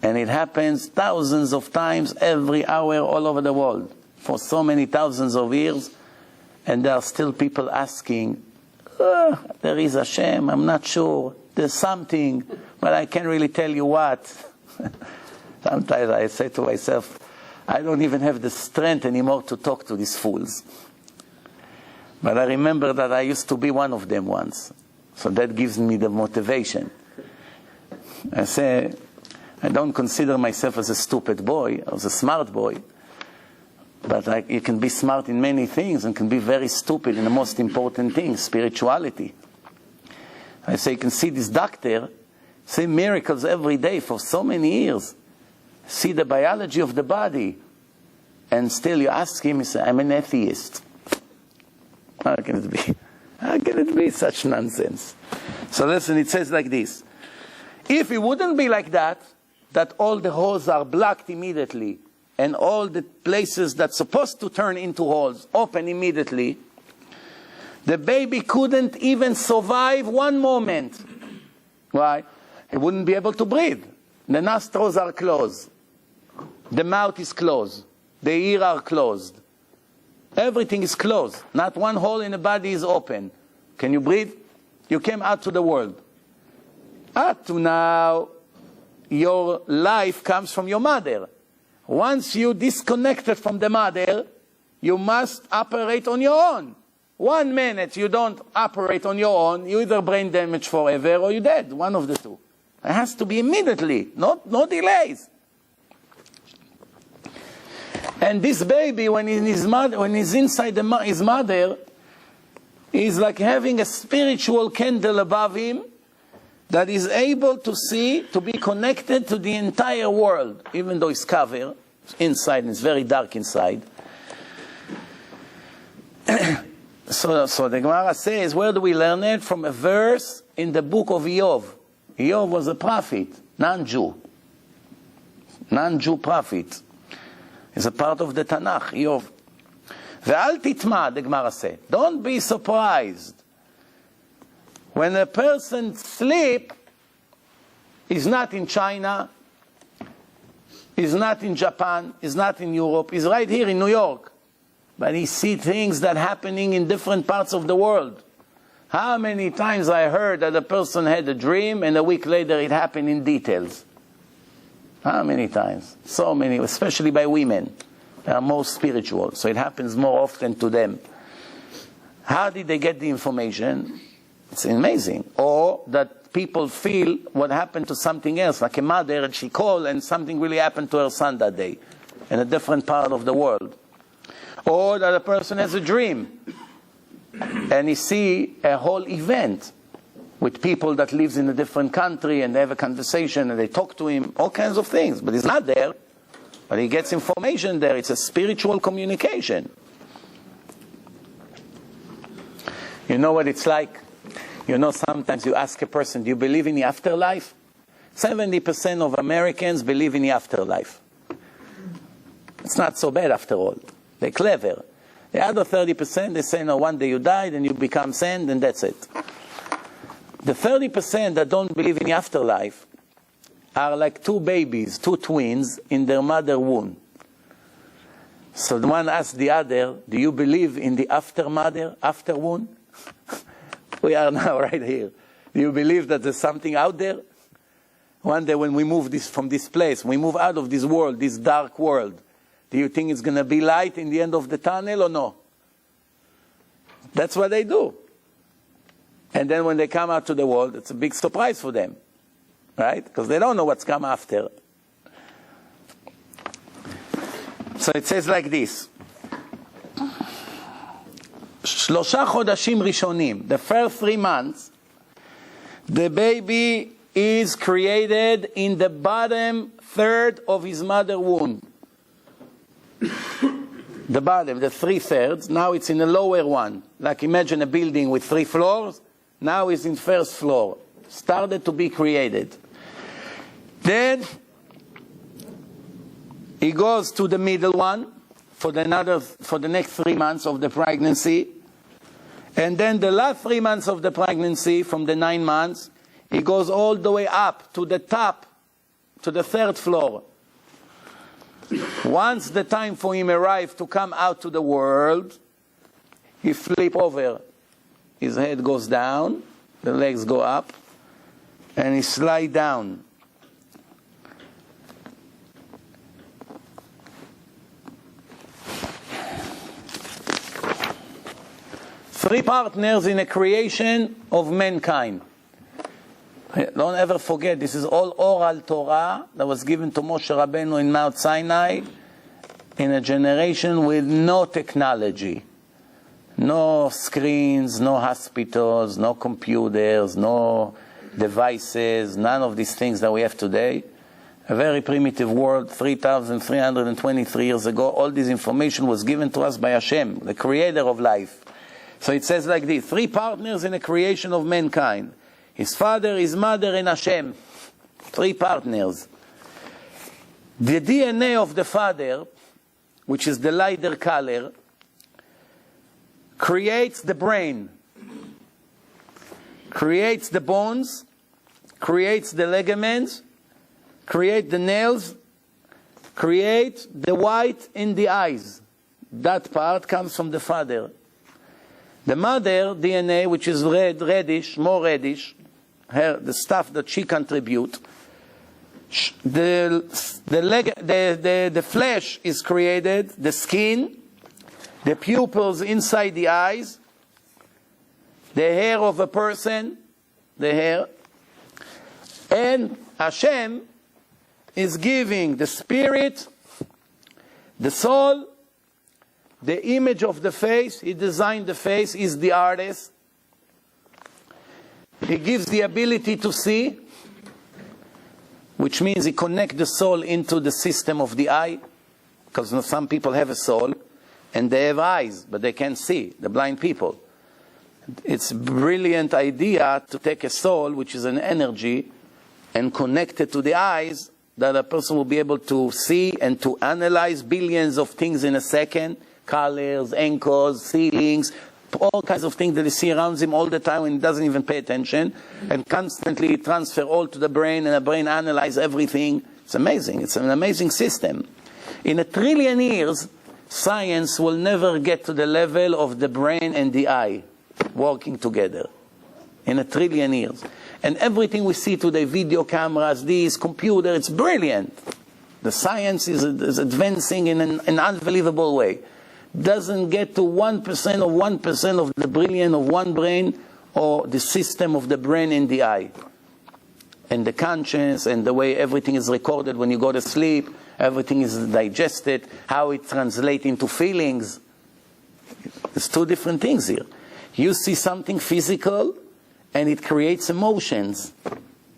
And it happens thousands of times every hour all over the world for so many thousands of years, and there are still people asking, there is Hashem, I'm not sure, there's something, but I can't really tell you what. Sometimes I say to myself, I don't even have the strength anymore to talk to these fools. But I remember that I used to be one of them once. So that gives me the motivation. I say, I don't consider myself as a stupid boy, as a smart boy. But you can be smart in many things and can be very stupid in the most important thing, spirituality. I say, you can see this doctor, see miracles every day for so many years. See the biology of the body. And still you ask him, he says, I'm an atheist. How can it be? How can it be such nonsense? So listen, it says like this. If it wouldn't be like that all the holes are blocked immediately, and all the places that's supposed to turn into holes open immediately, the baby couldn't even survive 1 moment. Why? He wouldn't be able to breathe. The nostrils are closed. The mouth is closed. The ears are closed. Everything is closed. Not one hole in the body is open. Can you breathe? You came out to the world. Up to now, your life comes from your mother. Once you disconnected from the mother, you must operate on your own. 1 minute you don't operate on your own, you either brain damage forever or you're dead. One of the two. It has to be immediately, no delays. And this baby, when he's inside his mother, is like having a spiritual candle above him that is able to see, to be connected to the entire world, even though it's covered inside, and it's very dark inside. So the Gemara says, where do we learn it? From a verse in the book of Iyov. Iyov was a prophet, non-Jew prophet. It's a part of the Tanakh, Iyov. Ve'al titma, the Gemara said. Don't be surprised. When a person sleep, he's not in China, he's not in Japan, he's not in Europe, he's right here in New York. But he sees things that are happening in different parts of the world. How many times I heard that a person had a dream and a week later it happened in details? How many times? So many, especially by women. They are more spiritual, so it happens more often to them. How did they get the information? It's amazing. Or that people feel what happened to something else, like a mother, and she called and something really happened to her son that day in a different part of the world. Or that a person has a dream and he see a whole event with people that lives in a different country and they have a conversation and they talk to him, all kinds of things. But he's not there, but he gets information there. It's a spiritual communication. You know what it's like? You know, sometimes you ask a person, do you believe in the afterlife? 70% of Americans believe in the afterlife. It's not so bad after all. They're clever. The other 30%, they say, no, one day you died and you become sand and that's it. The 30% that don't believe in the afterlife are like two babies, two twins in their mother womb. So the one asks the other, do you believe in the after womb? We are now right here. Do you believe that there's something out there? One day when we move from this place, we move out of this world, this dark world, do you think it's going to be light in the end of the tunnel or no? That's what they do. And then when they come out to the world, it's a big surprise for them. Right? Because they don't know what's come after. So it says like this. שלושה חודשים ראשונים, the first 3 months, the baby is created in the bottom third of his mother womb. The bottom, the 3/3, now it's in the lower one. Like imagine a building with 3 floors, now it's in first floor. Started to be created. Then he goes to the middle one for the next 3 months of the pregnancy. And then the last 3 months of the pregnancy, from the 9 months, he goes all the way up to the top, to the 3rd floor. Once the time for him arrives to come out to the world, he flips over. His head goes down, the legs go up, and he slides down. Three partners in a creation of mankind. Don't ever forget, this is all oral Torah that was given to Moshe Rabbeinu in Mount Sinai in a generation with no technology. No screens, no hospitals, no computers, no devices, none of these things that we have today. A very primitive world, 3,323 years ago. All this information was given to us by Hashem, the creator of life. So it says like this, 3 partners in the creation of mankind. His father, his mother, and Hashem. 3 partners. The DNA of the father, which is the lighter color, creates the brain, creates the bones, creates the ligaments, creates the nails, creates the white in the eyes. That part comes from the father. The mother DNA, which is reddish, more reddish, the stuff that she contributes, the flesh is created, the skin, the pupils inside the eyes, the hair of a person, the hair, and Hashem is giving the spirit, the soul, the image of the face. He designed the face, he's the artist. He gives the ability to see, which means he connects the soul into the system of the eye, because some people have a soul and they have eyes, but they can't see, the blind people. It's a brilliant idea to take a soul, which is an energy, and connect it to the eyes, that a person will be able to see and to analyze billions of things in a second, colors, anchors, ceilings, all kinds of things that he see around him all the time and he doesn't even pay attention, and constantly transfer all to the brain, and the brain analyze everything. It's amazing. It's an amazing system. In 1 trillion years, science will never get to the level of the brain and the eye working together. In 1 trillion years. And everything we see today, video cameras, these, computer, it's brilliant. The science is advancing in an unbelievable way. doesn't get to 1% of 1% of the brilliance of one brain or the system of the brain in the eye. And the conscience and the way everything is recorded when you go to sleep, everything is digested, how it translates into feelings. There's two different things here. You see something physical and it creates emotions.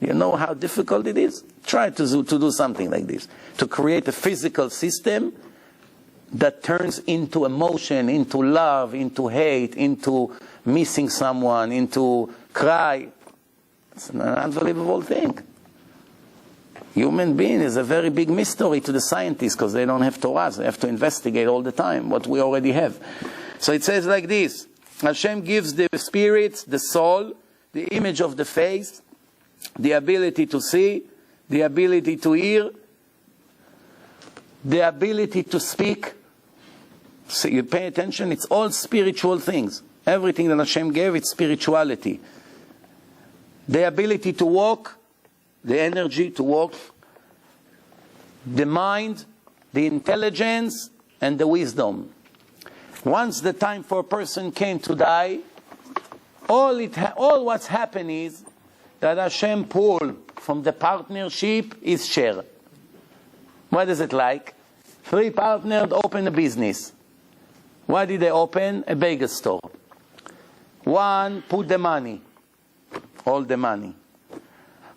You know how difficult it is? Try to do something like this. To create a physical system that turns into emotion, into love, into hate, into missing someone, into cry. It's an unbelievable thing. Human being is a very big mystery to the scientists because they don't have Torah. They have to investigate all the time what we already have. So it says like this. Hashem gives the spirit, the soul, the image of the face, the ability to see, the ability to hear, the ability to speak. So you pay attention, it's all spiritual things. Everything that Hashem gave, it's spirituality. The ability to walk, the energy to walk, the mind, the intelligence, and the wisdom. Once the time for a person came to die, all what's happened is that Hashem pulled from the partnership his share. What is it like? 3 partners open a business. What did they open? A bagel store. One put the money, all the money.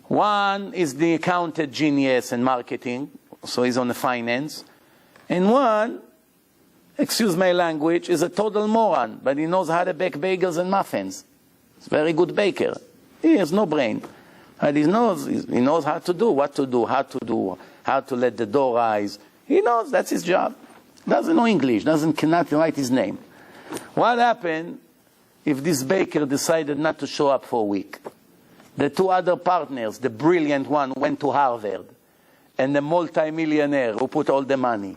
One is the accountant genius and marketing, so he's on the finance. And one, excuse my language, is a total moron, but he knows how to bake bagels and muffins. He's a very good baker. He has no brain. And he knows how to do, what to do, how to let the dough rise. He knows, that's his job. Doesn't know English, cannot write his name. What happened if this baker decided not to show up for a week? The 2 other partners, the brilliant one went to Harvard, and the multi-millionaire who put all the money.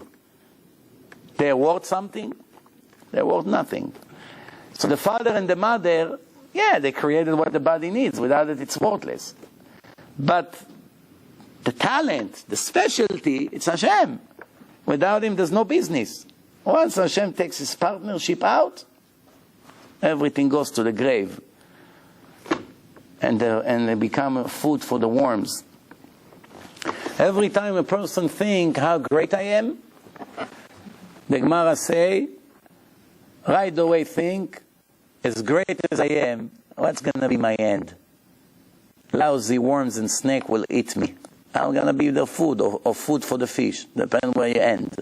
They're worth something? They're worth nothing. So the father and the mother, yeah, they created what the body needs. Without it, it's worthless. But the talent, the specialty, it's Hashem. Without him, there's no business. Once Hashem takes his partnership out, everything goes to the grave. And they become food for the worms. Every time a person thinks how great I am, the Gemara say, right away think, as great as I am, what's going to be my end? Lousy worms and snake will eat me. I'm going to be the food or food for the fish, depending where you end.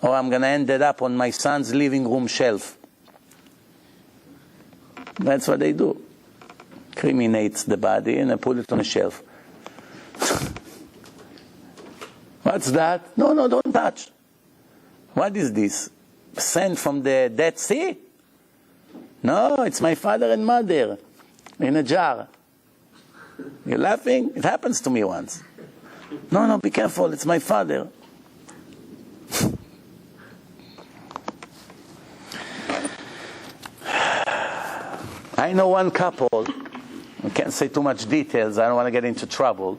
Or I'm going to end it up on my son's living room shelf. That's what they do. Criminates the body and they put it on a shelf. What's that? No, don't touch. What is this? Sent from the Dead Sea? No, it's my father and mother in a jar. You're laughing? It happens to me once. No, be careful, it's my father. I know one couple, I can't say too much details, I don't want to get into trouble,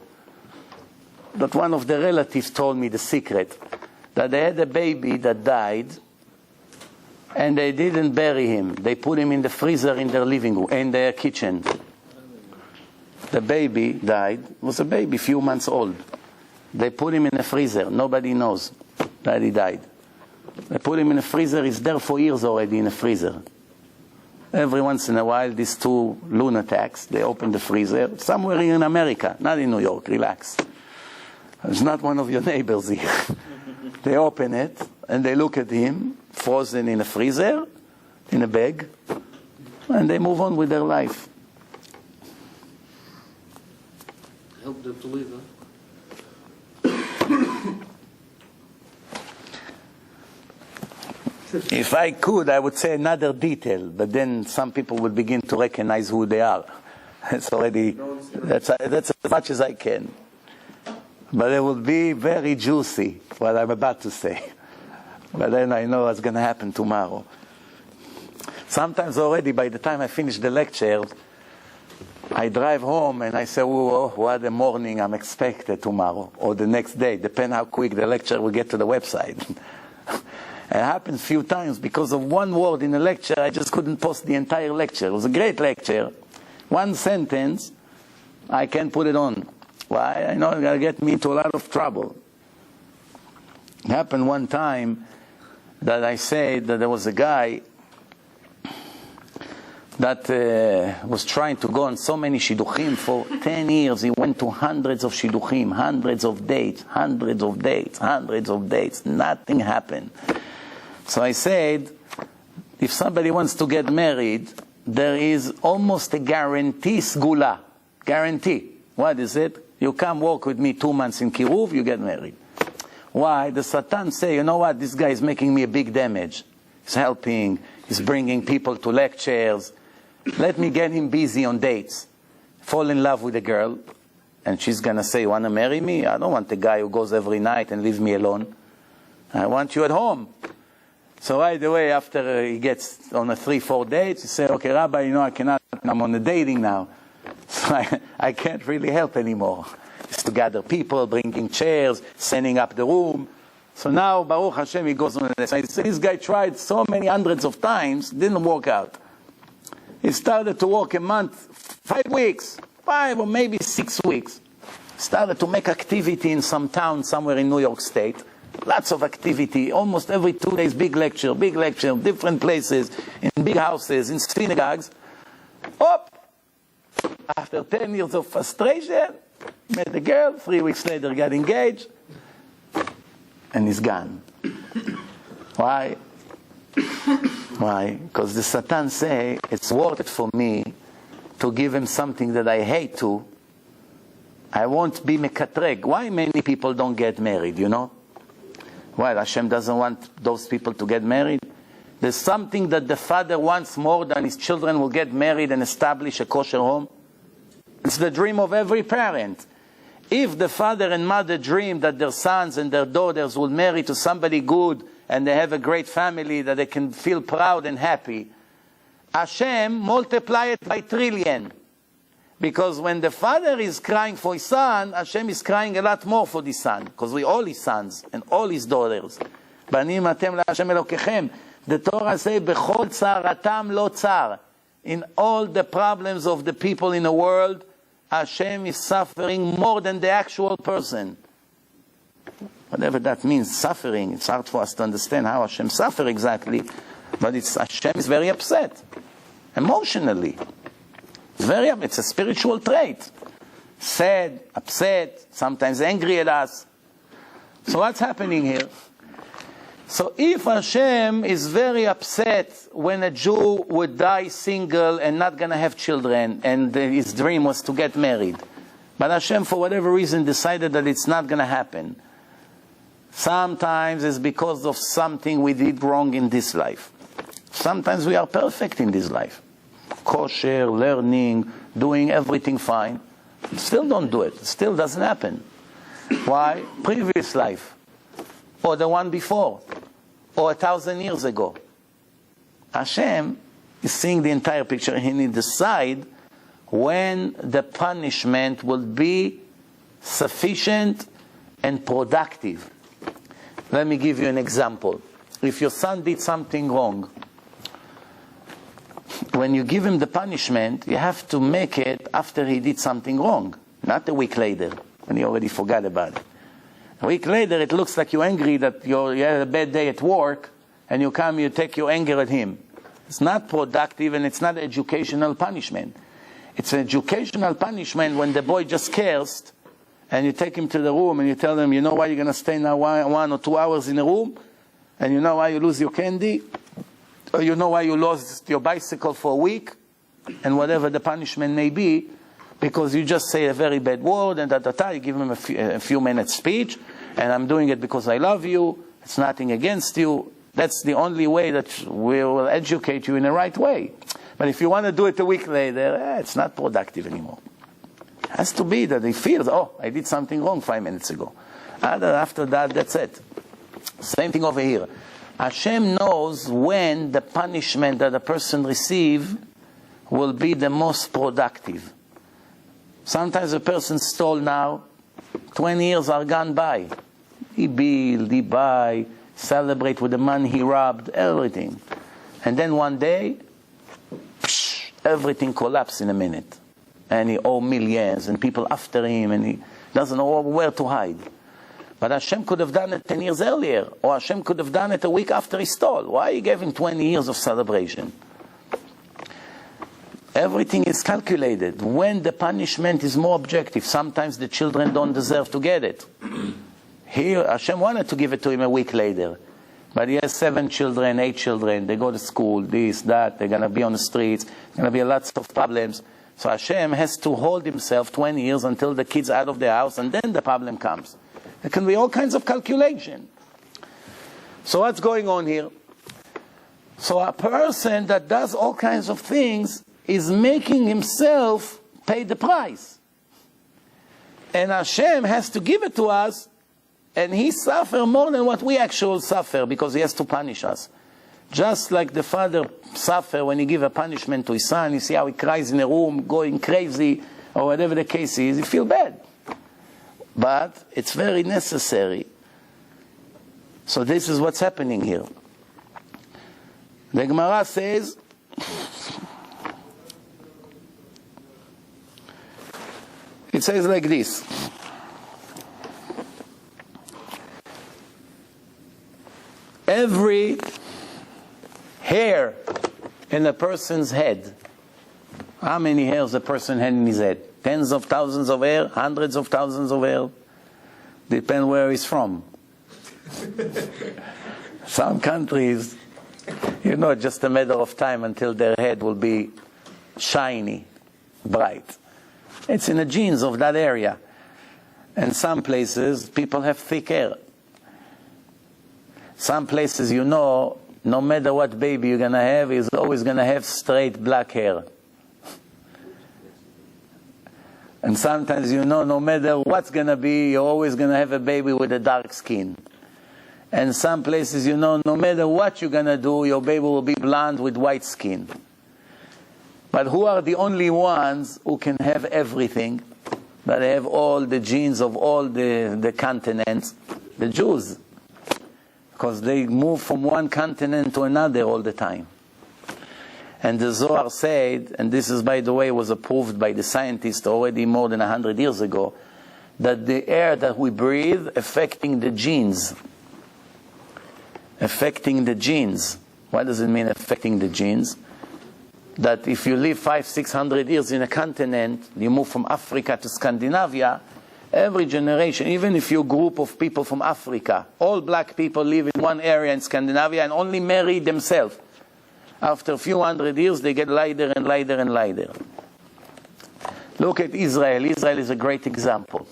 but one of the relatives told me the secret, that they had a baby that died, and they didn't bury him. They put him in the freezer in their living room, in their kitchen. The baby died, was a baby, few months old. They put him in a freezer, nobody knows that he died. They put him in a freezer, he's there for years already in a freezer. Every once in a while, these 2 lunatics, they open the freezer, somewhere in America, not in New York, relax. It's not one of your neighbors here. They open it, and they look at him, frozen in a freezer, in a bag, and they move on with their life. Help them to live, huh? If I could, I would say another detail, but then some people would begin to recognize who they are. It's already, that's as much as I can. But it will be very juicy, what I'm about to say. But then I know what's going to happen tomorrow. Sometimes already, by the time I finish the lecture, I drive home and I say, oh, what a morning I'm expected tomorrow, or the next day, depending how quick the lecture will get to the website. It happened a few times because of one word in a lecture. I just couldn't post the entire lecture. It was a great lecture. One sentence, I can't put it on. Why? I know it's going to get me into a lot of trouble. It happened one time that I said that there was a guy that was trying to go on so many shidduchim for 10 years. He went to hundreds of shidduchim, hundreds of dates. Nothing happened. So I said, if somebody wants to get married, there is almost a guarantee, sgula. Guarantee. What is it? You come work with me 2 months in Kiruv, you get married. Why? The Satan say, you know what, this guy is making me a big damage. He's helping, he's bringing people to lectures. Let me get him busy on dates. Fall in love with a girl, and she's going to say, you want to marry me? I don't want a guy who goes every night and leaves me alone. I want you at home. So right away, after he gets on a 3-4 dates, he says, okay, Rabbi, you know, I cannot, I'm on a dating now. So I can't really help anymore. It's to gather people, bringing chairs, setting up the room. So now, Baruch Hashem, he goes on this. This guy tried so many hundreds of times, didn't work out. He started to work a month, 5 weeks, 5 or maybe 6 weeks. Started to make activity in some town somewhere in New York State. Lots of activity, almost every 2 days, big lecture, different places, in big houses, in synagogues. After 10 years of frustration, met a girl, 3 weeks later got engaged, and he's gone. Why? Why? Because the Satan say, it's worth it for me to give him something that I hate to. I won't be mekatreg. Why many people don't get married, you know? Well, Hashem doesn't want those people to get married. There's something that the father wants more than his children will get married and establish a kosher home. It's the dream of every parent. If the father and mother dream that their sons and their daughters will marry to somebody good and they have a great family that they can feel proud and happy, Hashem multiply it by trillion. Because when the father is crying for his son, Hashem is crying a lot more for the son. Because we all his sons and all his daughters. Banim atem laHashem Elokechem. The Torah says, Bechol tzaratam lo tzar. In all the problems of the people in the world, Hashem is suffering more than the actual person. Whatever that means, suffering. It's hard for us to understand how Hashem suffers exactly. But Hashem is very upset. Emotionally. It's a spiritual trait. Sad, upset, sometimes angry at us. So what's happening here? So if Hashem is very upset when a Jew would die single and not going to have children, and his dream was to get married, but Hashem for whatever reason decided that it's not going to happen, sometimes it's because of something we did wrong in this life. Sometimes we are perfect in this life. Kosher, learning, doing everything fine. Still don't do it. Still doesn't happen. Why? Previous life. Or the one before. Or 1,000 years ago. Hashem is seeing the entire picture and he decide when the punishment will be sufficient and productive. Let me give you an example. If your son did something wrong, when you give him the punishment, you have to make it after he did something wrong, not a week later, when he already forgot about it. A week later, it looks like you're angry that you had a bad day at work, and you come, you take your anger at him. It's not productive, and it's not educational punishment. It's an educational punishment when the boy just cursed, and you take him to the room, and you tell him, you know why you're going to stay now 1 or 2 hours in a room? And you know why you lose your candy? Or you know why you lost your bicycle for a week? And whatever the punishment may be, because you just say a very bad word, and you give him a few minutes speech, and I'm doing it because I love you, it's nothing against you. That's the only way that we will educate you in the right way. But if you want to do it a week later, it's not productive anymore. It has to be that he feels, oh, I did something wrong 5 minutes ago. And after that, that's it. Same thing over here. Hashem knows when the punishment that a person receives will be the most productive. Sometimes a person stole now, 20 years are gone by. He build, he buy, celebrate with the money he robbed, everything. And then one day, everything collapsed in a minute. And he owed millions, and people after him, and he doesn't know where to hide. But Hashem could have done it 10 years earlier, or Hashem could have done it a week after he stole. Why he gave him 20 years of celebration? Everything is calculated. When the punishment is more objective, sometimes the children don't deserve to get it. Here, Hashem wanted to give it to him a week later. But he has 7 children, 8 children. They go to school, this, that. They're going to be on the streets. There's going to be lots of problems. So Hashem has to hold himself 20 years until the kids are out of the house, and then the problem comes. There can be all kinds of calculation. So what's going on here? So a person that does all kinds of things is making himself pay the price. And Hashem has to give it to us, and he suffers more than what we actually suffer, because he has to punish us. Just like the father suffers when he gives a punishment to his son, you see how he cries in a room, going crazy, or whatever the case is, you feel bad. But it's very necessary. So this is what's happening here. The Gemara says, it says like this. Every hair in a person's head. How many hairs a person had in his head? Tens of thousands of hair? Hundreds of thousands of hair? Depends where he's from. Some countries, just a matter of time until their head will be shiny, bright. It's in the genes of that area. And some places, people have thick hair. Some places, no matter what baby you're going to have, he's always going to have straight black hair. And sometimes, no matter what's going to be, you're always going to have a baby with a dark skin. And some places, no matter what you're going to do, your baby will be blonde with white skin. But who are the only ones who can have everything? That have all the genes of all the continents? The Jews. Because they move from one continent to another all the time. And the Zohar said, and this is, by the way, was approved by the scientists already more than 100 years ago, that the air that we breathe affecting the genes. Affecting the genes. What does it mean, affecting the genes? That if you live 500-600 years in a continent, you move from Africa to Scandinavia, every generation, even if you're a group of people from Africa, all black people live in one area in Scandinavia and only marry themselves. After a few hundred years, they get lighter and lighter and lighter. Look at Israel. Israel is a great example.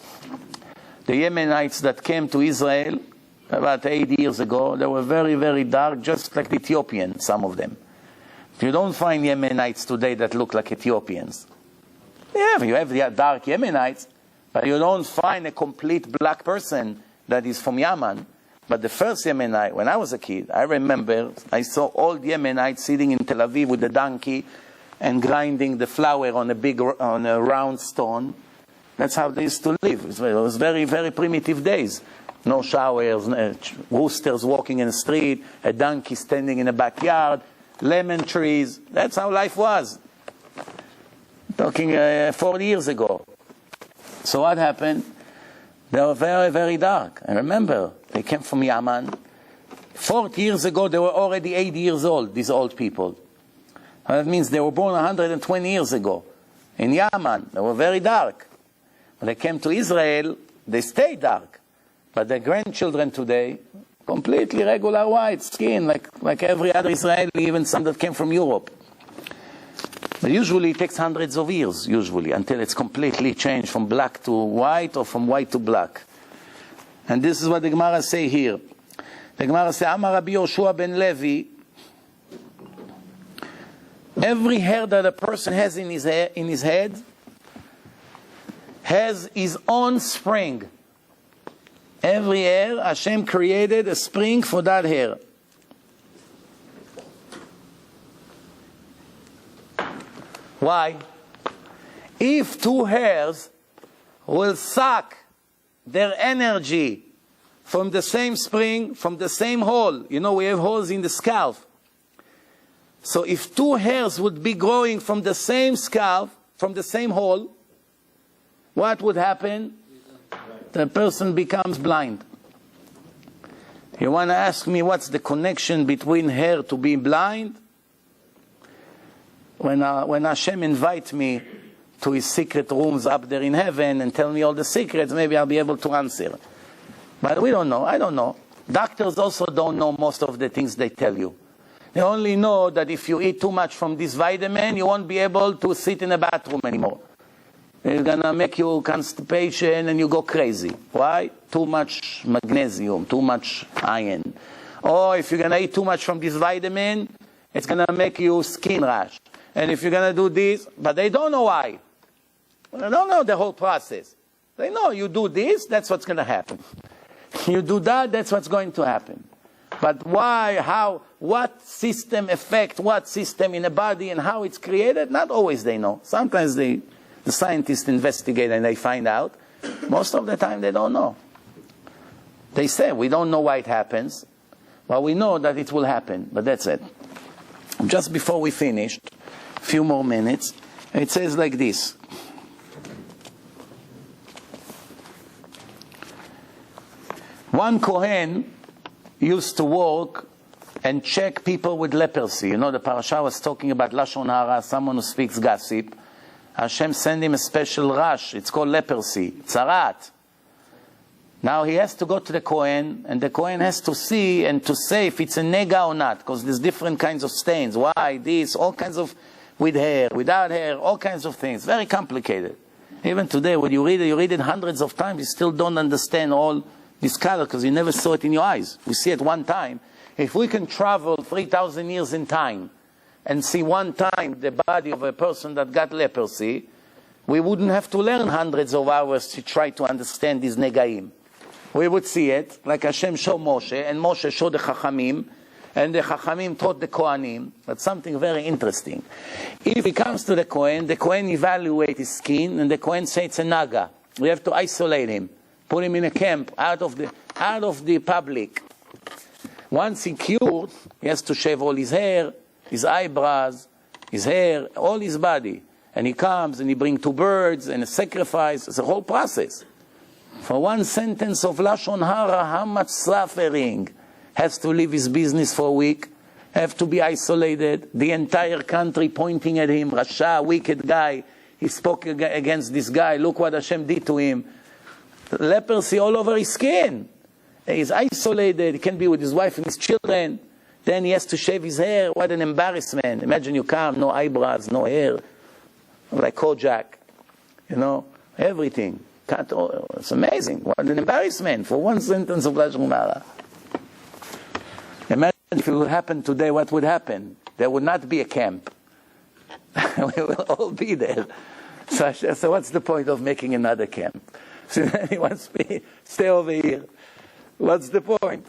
The Yemenites that came to Israel about 80 years ago, they were very, very dark, just like the Ethiopians, some of them. You don't find Yemenites today that look like Ethiopians. Yeah, you have the dark Yemenites, but you don't find a complete black person that is from Yemen. But the first Yemenite, when I was a kid, I remember I saw old Yemenites sitting in Tel Aviv with a donkey and grinding the flour on a round stone. That's how they used to live. It was very, very primitive days. No showers, roosters walking in the street, a donkey standing in the backyard, lemon trees. That's how life was. Talking 40 years ago. So what happened? They were very, very dark. I remember they came from Yemen. 40 years ago, they were already 80 years old, these old people. That means they were born 120 years ago. In Yemen, they were very dark. When they came to Israel, they stayed dark. But their grandchildren today, completely regular white skin, like every other Israeli, even some that came from Europe. But usually it takes hundreds of years, until it's completely changed from black to white or from white to black. And this is what the Gemara say here. The Gemara say, Amar Rabbi Yoshua ben Levi, every hair that a person has in his head has his own spring. Every hair, Hashem created a spring for that hair. Why? If two hairs will suck their energy from the same spring, from the same hole. You know, we have holes in the scalp. So if two hairs would be growing from the same scalp, from the same hole, what would happen? The person becomes blind. You want to ask me what's the connection between hair to being blind? When Hashem invites me to his secret rooms up there in heaven and tell me all the secrets, maybe I'll be able to answer. But we don't know. I don't know. Doctors also don't know most of the things they tell you. They only know that if you eat too much from this vitamin, you won't be able to sit in a bathroom anymore. It's going to make you constipation and you go crazy. Why? Too much magnesium, too much iron. Or if you're going to eat too much from this vitamin, it's going to make you skin rash. And if you're going to do this, but they don't know why. They don't know the whole process. They know you do this, that's what's going to happen. You do that, that's what's going to happen. But why, how, what system affect what system in the body and how it's created, not always they know. Sometimes the scientists investigate and they find out. Most of the time they don't know. They say, we don't know why it happens, but we know that it will happen. But that's it. Just before we finish, a few more minutes, it says like this. One Kohen used to work and check people with leprosy. You know, the parasha was talking about Lashon Hara, someone who speaks gossip. Hashem sent him a special rush. It's called leprosy. Tzarat. Now he has to go to the Kohen, and the Kohen has to see and to say if it's a nega or not, because there's different kinds of stains. Why? This, all kinds of, with hair, without hair, all kinds of things. Very complicated. Even today, when you read it hundreds of times, you still don't understand all this color, because you never saw it in your eyes. We see it one time. If we can travel 3,000 years in time, and see one time the body of a person that got leprosy, we wouldn't have to learn hundreds of hours to try to understand these negaim. We would see it, like Hashem showed Moshe, and Moshe showed the Chachamim, and the Chachamim taught the Kohanim. That's something very interesting. If he comes to the Kohen evaluates his skin, and the Kohen says it's a naga. We have to isolate him, put him in a camp, out of the public. Once he cured, he has to shave all his hair, his eyebrows, his hair, all his body. And he comes and he brings 2 birds and a sacrifice. It's a whole process. For one sentence of Lashon Hara, how much suffering? Has to leave his business for a week, have to be isolated, the entire country pointing at him, Rasha, wicked guy. He spoke against this guy, look what Hashem did to him. Leprosy all over his skin. He's isolated, he can be with his wife and his children. Then he has to shave his hair. What an embarrassment. Imagine you come, no eyebrows, no hair, like Kojak, you know, everything. Cut all. It's amazing. What an embarrassment for one sentence of Lashon Hara. Imagine if it would happen today, what would happen? There would not be a camp. We will all be there. So what's the point of making another camp? So anyone stay over here. What's the point?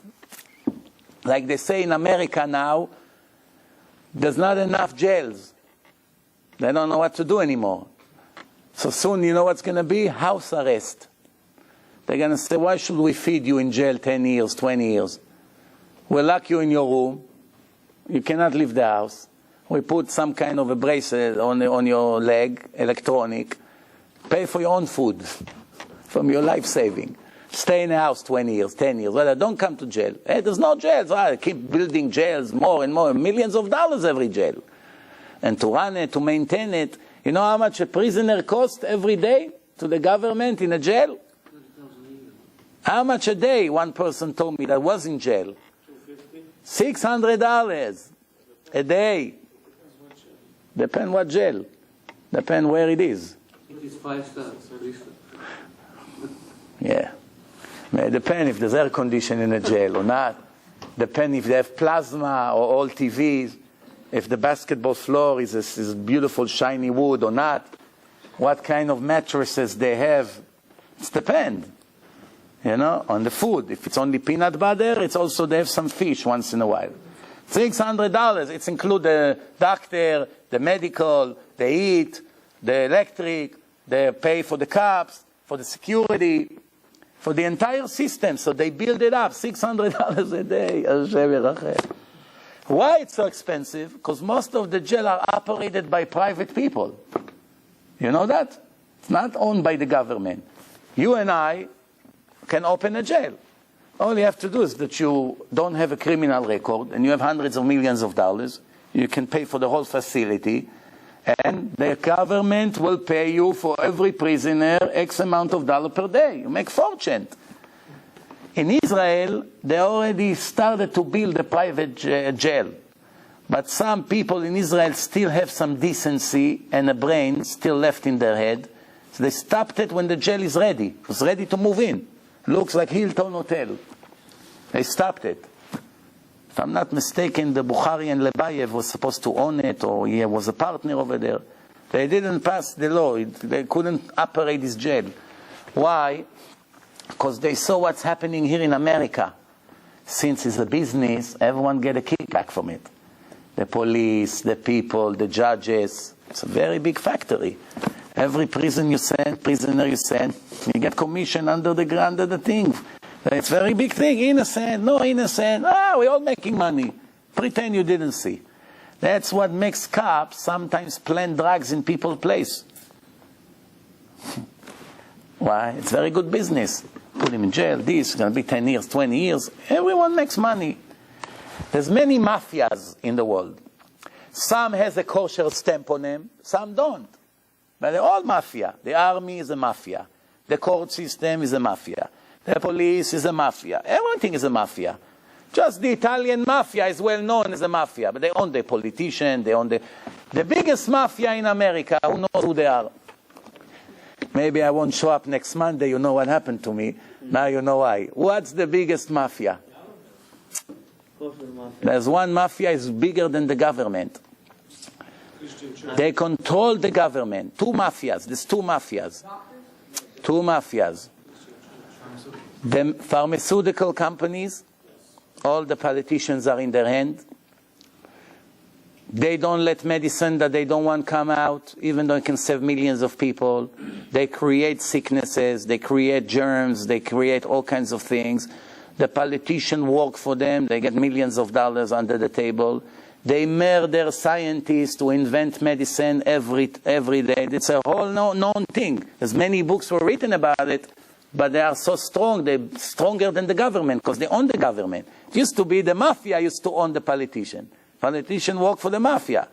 Like they say in America now, there's not enough jails. They don't know what to do anymore. So soon, you know what's going to be? House arrest. They're going to say, why should we feed you in jail 10 years, 20 years? We'll lock you in your room. You cannot leave the house. We put some kind of a bracelet on your leg, electronic. Pay for your own food from your life saving. Stay in the house 20 years, 10 years. Well, don't come to jail. Hey, there's no jails. Keep building jails more and more. Millions of dollars every jail. And to run it, to maintain it. You know how much a prisoner costs every day to the government in a jail? How much a day? One person told me that was in jail. $600 a day. Depend what jail. Depend where it is. It is 5 stars, at least. Yeah. May depend if there's air conditioning in a jail or not. Depend if they have plasma or all TVs. If the basketball floor is beautiful shiny wood or not. What kind of mattresses they have. It depends. You know, on the food. If it's only peanut butter, it's also they have some fish once in a while. $600. It's include the doctor, the medical, the heat, the electric, they pay for the cups, for the security, for the entire system. So they build it up, $600 a day. Hashem Yerachem. Why it's so expensive? Because most of the jail are operated by private people. You know that? It's not owned by the government. You and I can open a jail. All you have to do is that you don't have a criminal record and you have hundreds of millions of dollars. You can pay for the whole facility, and the government will pay you for every prisoner X amount of dollars per day. You make fortune. In Israel, they already started to build a private jail. But some people in Israel still have some decency and a brain still left in their head. So they stopped it when the jail is ready. It was ready to move in. Looks like Hilton Hotel. They stopped it. If I'm not mistaken, the Bukhari and Lebayev was supposed to own it, or he was a partner over there. They didn't pass the law. They couldn't operate this jail. Why? Because they saw what's happening here in America. Since it's a business, everyone get a kickback from it. The police, the people, the judges. It's a very big factory. Every prisoner you send, you get commission under the thing. It's a very big thing. Innocent, no innocent. We're all making money. Pretend you didn't see. That's what makes cops sometimes plant drugs in people's place. Why? It's very good business. Put him in jail. This is going to be 10 years, 20 years. Everyone makes money. There's many mafias in the world. Some has a kosher stamp on them, some don't. But they're all mafia. The army is a mafia. The court system is a mafia. The police is a mafia. Everything is a mafia. Just the Italian mafia is well known as a mafia. But they own the politician. They own the biggest mafia in America. Who knows who they are? Maybe I won't show up next Monday. You know what happened to me. Now you know why. What's the biggest mafia? There's one mafia is bigger than the government. They control the government. Two mafias. There's two mafias. Two mafias. The pharmaceutical companies, all the politicians are in their hand. They don't let medicine that they don't want come out, even though it can save millions of people. They create sicknesses, they create germs, they create all kinds of things. The politicians work for them, they get millions of dollars under the table. They murder scientists to invent medicine every day. It's a whole known thing. There's many books were written about it, but they are so strong, they're stronger than the government because they own the government. It used to be the mafia used to own the politician. Politicians work for the mafia.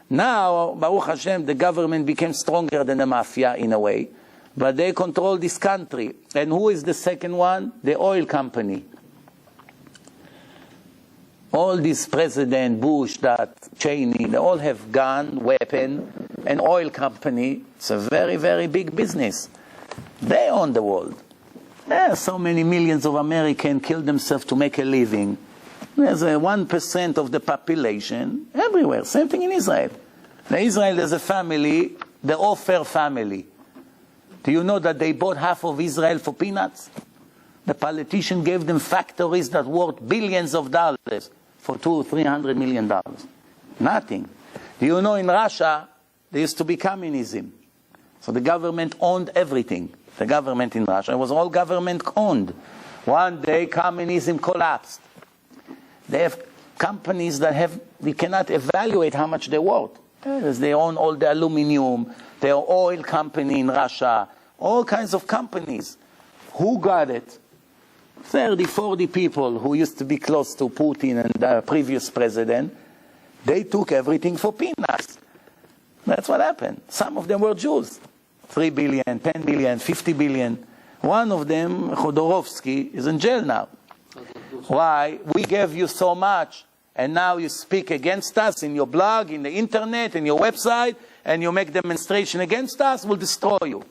Now, Baruch Hashem, the government became stronger than the mafia in a way, but they control this country. And who is the second one? The oil company. All these President Bush, that Cheney, they all have gun, weapon, and oil company. It's a very, very big business. They own the world. So many millions of Americans kill themselves to make a living. There's a 1% of the population everywhere. Same thing in Israel. In Israel, there's a family, the Ofer family. Do you know that they bought half of Israel for peanuts? The politician gave them factories that worth billions of dollars for $200-300 million. Nothing. Do you know in Russia, there used to be communism. So the government owned everything. The government in Russia, it was all government owned. One day, communism collapsed. They have companies that have, we cannot evaluate how much they're worth. They own all the aluminum, their oil company in Russia, all kinds of companies. Who got it? 30, 40 people who used to be close to Putin and the previous president. They took everything for peanuts. That's what happened. Some of them were Jews. 3 billion, 10 billion, 50 billion. One of them, Khodorkovsky, is in jail now. Why? We gave you so much, and now you speak against us in your blog, in the internet, in your website, and you make demonstration against us, we'll destroy you.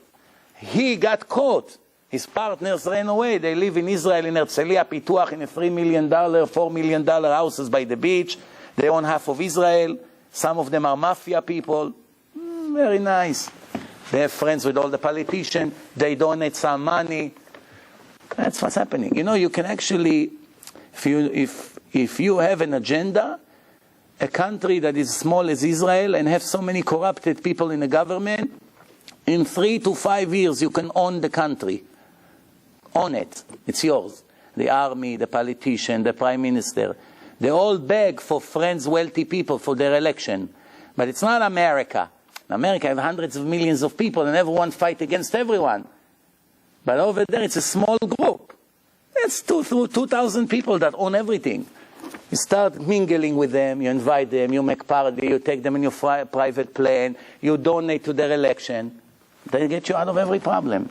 He got caught. His partners ran away. They live in Israel, in Herzliya, Pituach, in a $3 million, $4 million houses by the beach. They own half of Israel. Some of them are mafia people. Very nice. They have friends with all the politicians. They donate some money. That's what's happening. You know, you can actually, if you have an agenda, a country that is small as Israel and have so many corrupted people in the government, in 3 to 5 years you can own the country. Own it. It's yours. The army, the politician, the prime minister. They all beg for friends, wealthy people for their election. But it's not America. In America, you have hundreds of millions of people and everyone fight against everyone. But over there, it's a small group. It's 2,000 people that own everything. You start mingling with them, you invite them, you make party, you take them in your private plane, you donate to their election. They get you out of every problem.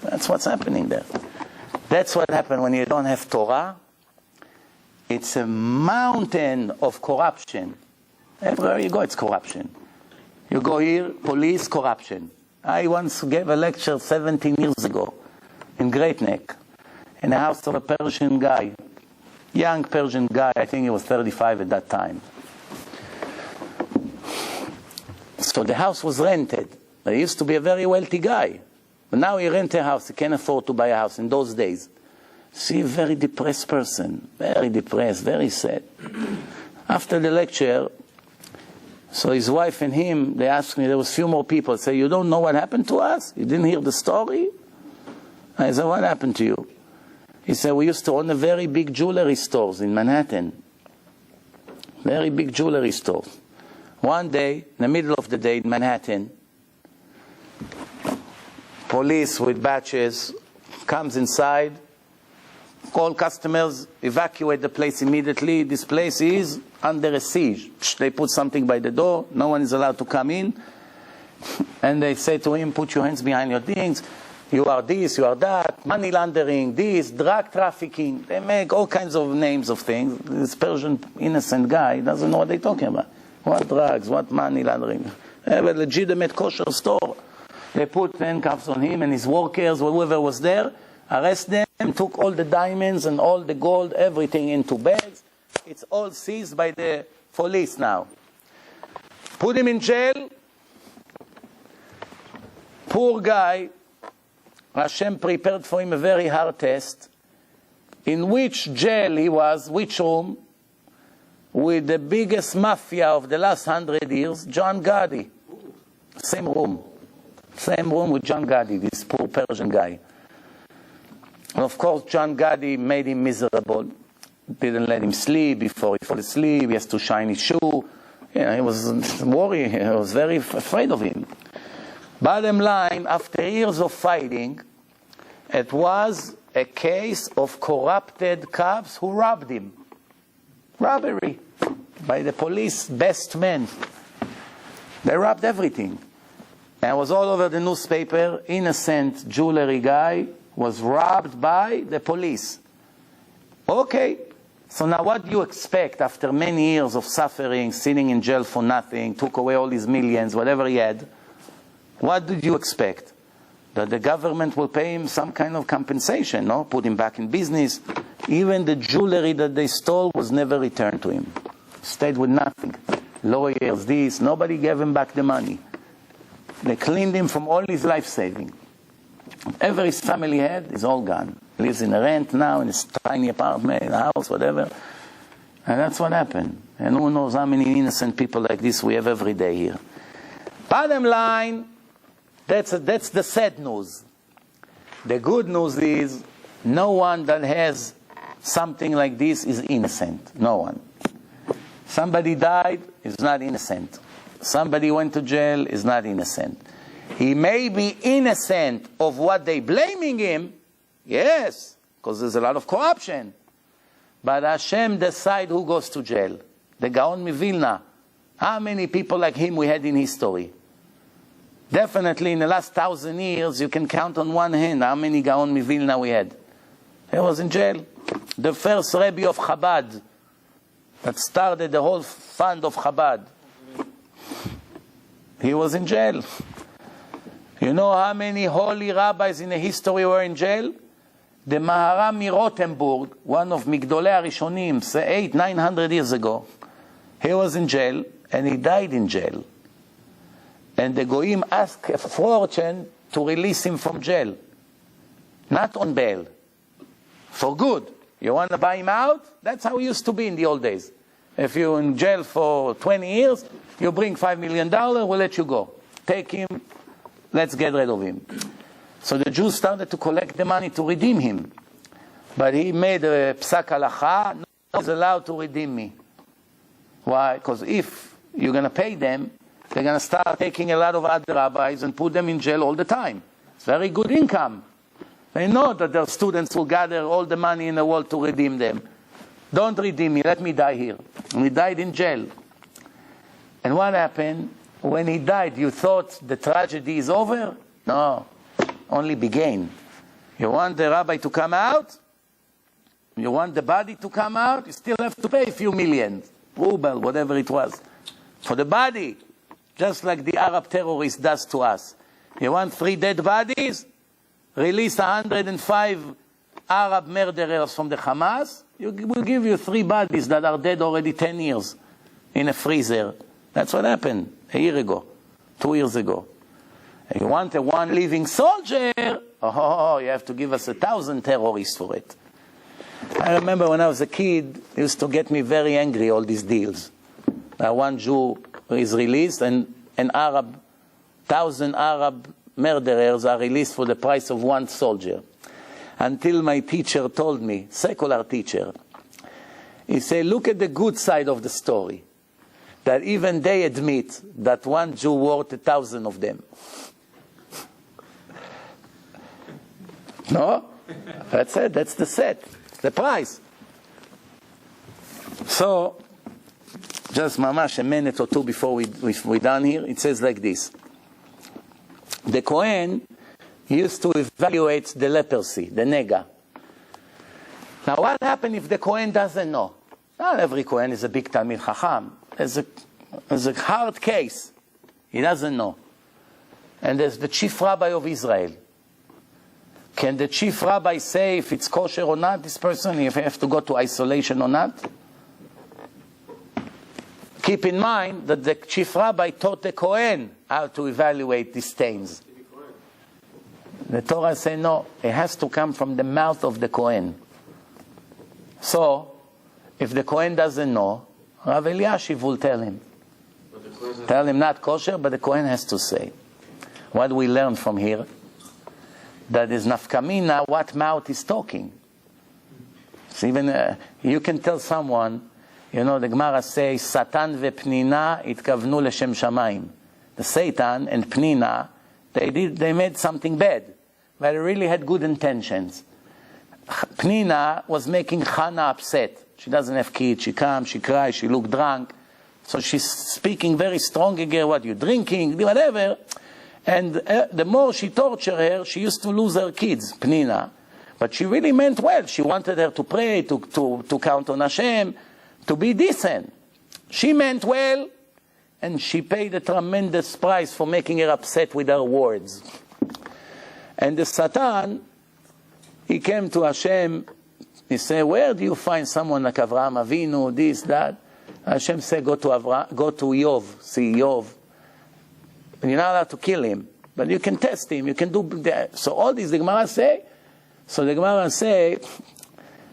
That's what's happening there. That's what happens when you don't have Torah. It's a mountain of corruption. Everywhere you go, it's corruption. You go here, police, corruption. I once gave a lecture 17 years ago in Great Neck, in the house of a Persian guy, young Persian guy, I think he was 35 at that time. So the house was rented. He used to be a very wealthy guy. But now he rents a house, he can't afford to buy a house in those days. See, a very depressed person, very depressed, very sad. After the lecture, so his wife and him, they asked me, there was a few more people, say, you don't know what happened to us? You didn't hear the story? I said, what happened to you? He said, we used to own a very big jewelry stores in Manhattan. Very big jewelry stores. One day, in the middle of the day in Manhattan, police with badges comes inside, call customers, evacuate the place immediately. This place is under a siege. They put something by the door, no one is allowed to come in. And they say to him, put your hands behind your things. You are this, you are that, money laundering, this, drug trafficking. They make all kinds of names of things. This Persian innocent guy doesn't know what they're talking about. What drugs, what money laundering. They have a legitimate kosher store. They put handcuffs on him and his workers, whoever was there, arrest them, took all the diamonds and all the gold, everything into bags. It's all seized by the police now. Put him in jail. Poor guy. Hashem prepared for him a very hard test. In which jail he was, which room? With the biggest mafia of the last 100 years, John Gotti. Same room. Same room with John Gotti, this poor Persian guy. And of course, John Gotti made him miserable. Didn't let him sleep before he fell asleep. He has to shine his shoe. You know, he was worried. He was very afraid of him. Bottom line, after years of fighting, it was a case of corrupted cops who robbed him. Robbery by the police best men. They robbed everything. And it was all over the newspaper. Innocent jewelry guy was robbed by the police. Okay. So now what do you expect after many years of suffering, sitting in jail for nothing, took away all his millions, whatever he had? What did you expect? That the government will pay him some kind of compensation, no? Put him back in business. Even the jewelry that they stole was never returned to him. Stayed with nothing. Lawyers, this, nobody gave him back the money. They cleaned him from all his life saving. Whatever his family had is all gone. He lives in a rent now, in his tiny apartment, in a house, whatever. And that's what happened. And who knows how many innocent people like this we have every day here. Bottom line, that's the sad news. The good news is no one that has something like this is innocent. No one. Somebody died is not innocent. Somebody went to jail is not innocent. He may be innocent of what they blaming him, yes, because there's a lot of corruption. But Hashem decide who goes to jail. The Gaon Mivilna. How many people like him we had in history? Definitely in the last 1,000 years, you can count on one hand how many Gaon Mivilna we had. He was in jail. The first Rabbi of Chabad that started the whole fund of Chabad. He was in jail. You know how many holy rabbis in the history were in jail? The Maharam Rothenburg, one of Migdolei Arishonim, 800-900 years ago, he was in jail and he died in jail. And the Goyim asked a fortune to release him from jail. Not on bail. For good. You want to buy him out? That's how it used to be in the old days. If you're in jail for 20 years, you bring $5 million, we'll let you go. Take him, let's get rid of him. So the Jews started to collect the money to redeem him. But he made a psak halacha, no one is allowed to redeem me. Why? Because if you're going to pay them, they're going to start taking a lot of other rabbis and put them in jail all the time. It's very good income. They know that their students will gather all the money in the world to redeem them. Don't redeem me, let me die here. And he died in jail. And what happened? When he died, you thought the tragedy is over? No, only began. You want the rabbi to come out? You want the body to come out? You still have to pay a few million, ruble, whatever it was, for the body. Just like the Arab terrorist does to us. You want 3 dead bodies? Release 105 Arab murderers from the Hamas. We'll give you 3 bodies that are dead already 10 years in a freezer. That's what happened a year ago, 2 years ago. And you want a 1 living soldier? Oh, you have to give us 1,000 terrorists for it. I remember when I was a kid, it used to get me very angry, all these deals. Now 1 Jew is released and 1,000 Arab murderers are released for the price of 1 soldier. Until my teacher told me, secular teacher, he said, look at the good side of the story. That even they admit that 1 Jew worth 1,000 of them. No? That's it, that's the set, the price. So, just mamash a minute or two before we're done here, it says like this. The Kohen used to evaluate the leprosy, the nega. Now what happens if the Kohen doesn't know? Not every Kohen is a big Talmid Chacham. There's a hard case. He doesn't know. And there's the chief rabbi of Israel. Can the chief rabbi say if it's kosher or not, this person, if he has to go to isolation or not? Keep in mind that the chief rabbi taught the Kohen how to evaluate these stains. The Torah says no, it has to come from the mouth of the Kohen. So, if the Kohen doesn't know, Rav Eliashiv will tell him. Tell him not kosher, but the Kohen has to say. What do we learn from here? That is nafkamina, what mouth is talking. So even you can tell someone, you know, the Gemara says, Satan ve'pnina itkavnu leshem shamayim. The Satan and Pnina, they made something bad, but they really had good intentions. Pnina was making Chana upset. She doesn't have kids, she comes, she cries, she looked drunk. So she's speaking very strong again, what, you drinking, whatever. And the more she tortured her, she used to lose her kids, Pnina. But she really meant well. She wanted her to pray, to count on Hashem, to be decent. She meant well, and she paid a tremendous price for making her upset with her words. And the Satan, he came to Hashem, he said, where do you find someone like Avraham Avinu, this, that? Hashem said, go to Yov, see Yov. You're not allowed to kill him, but you can test him, you can do that. So all these, the Gemara say,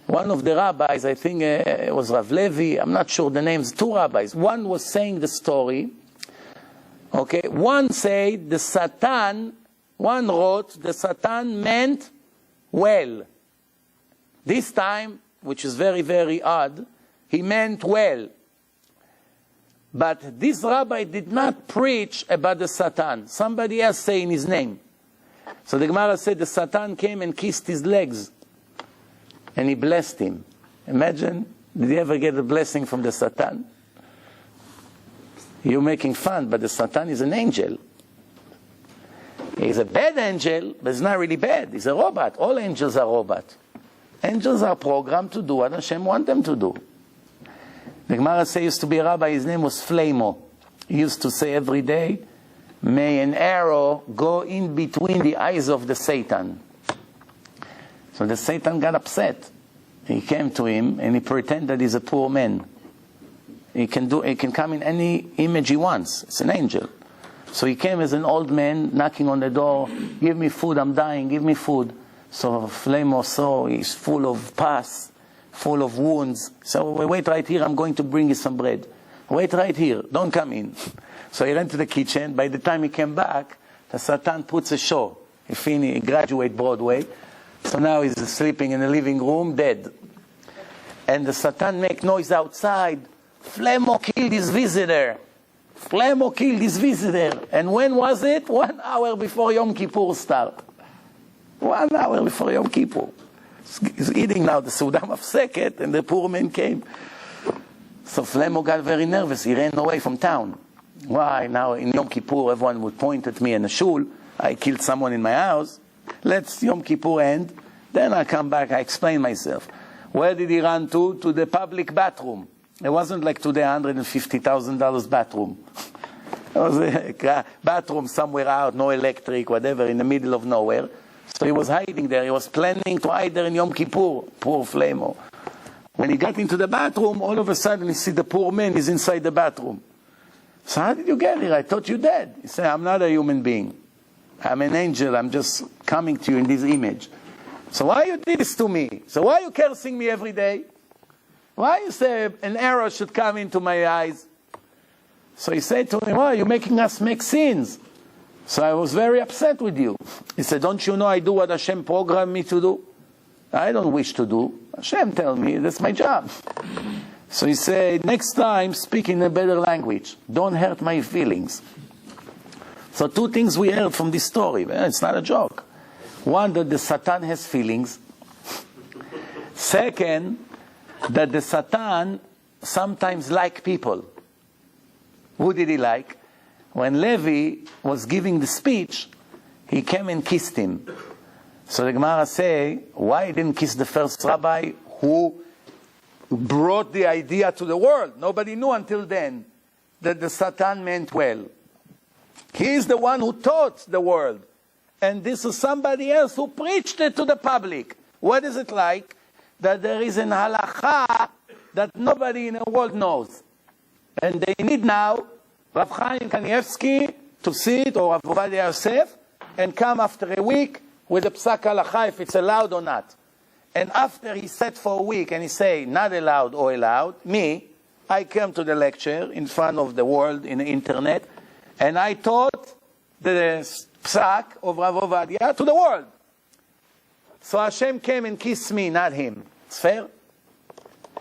one of the rabbis, I think it was Rav Levi, I'm not sure the names, 2 rabbis. One was saying the story, okay, one said the Satan, one wrote, the Satan meant well. This time, which is very, very odd, he meant well. But this rabbi did not preach about the Satan. Somebody else saying his name. So the Gemara said the Satan came and kissed his legs. And he blessed him. Imagine, did he ever get a blessing from the Satan? You're making fun, but the Satan is an angel. He's a bad angel, but he's not really bad. He's a robot. All angels are robots. Angels are programmed to do what Hashem wants them to do. The Gemara says used to be a rabbi, his name was Flamo. He used to say every day, may an arrow go in between the eyes of the Satan. So the Satan got upset. He came to him and he pretended that he's a poor man. He can come in any image he wants. It's an angel. So he came as an old man knocking on the door, give me food, I'm dying, give me food. So Flamo saw he's full of pus, full of wounds. So wait right here, I'm going to bring you some bread. Wait right here, don't come in. So he ran to the kitchen. By the time he came back, the Satan puts a show. He graduated Broadway. So now he's sleeping in the living room, dead. And the Satan make noise outside. Flemo killed his visitor. Flemo killed his visitor. And when was it? 1 hour before Yom Kippur start. 1 hour before Yom Kippur. He's eating now the Sudam of Seket, and the poor man came. So Flemo got very nervous. He ran away from town. Why? Now in Yom Kippur, everyone would point at me in the shul. I killed someone in my house. Let's Yom Kippur end. Then I come back, I explain myself. Where did he run to? To the public bathroom. It wasn't like today, $150,000 bathroom. It was a bathroom somewhere out, no electric, whatever, in the middle of nowhere. So he was hiding there. He was planning to hide there in Yom Kippur. Poor Flemo. When he got into the bathroom, all of a sudden he see the poor man is inside the bathroom. So how did you get here? I thought you dead. He said, I'm not a human being. I'm an angel. I'm just coming to you in this image. So why you did this to me? So why you cursing me every day? Why you say an arrow should come into my eyes? So he said to him, why you're making us make sins? So I was very upset with you. He said, don't you know I do what Hashem programmed me to do? I don't wish to do. Hashem tell me, that's my job. So he said, next time speak in a better language. Don't hurt my feelings. So 2 things we heard from this story. It's not a joke. One, that the Satan has feelings. Second, that the Satan sometimes like people. Who did he like? When Levi was giving the speech, he came and kissed him. So the Gemara say, why he didn't kiss the first rabbi who brought the idea to the world? Nobody knew until then that the Satan meant well. He is the one who taught the world. And this is somebody else who preached it to the public. What is it like? That there is an halacha that nobody in the world knows. And they need now Rav Chaim Kanievsky to sit, or Rav Ovadia Yosef, and come after a week with a psak halacha if it's allowed or not. And after he sat for a week and he say, not allowed or allowed, I came to the lecture in front of the world in the internet, and I taught the psak of Rav Ovadia to the world. So Hashem came and kissed me, not him. It's fair?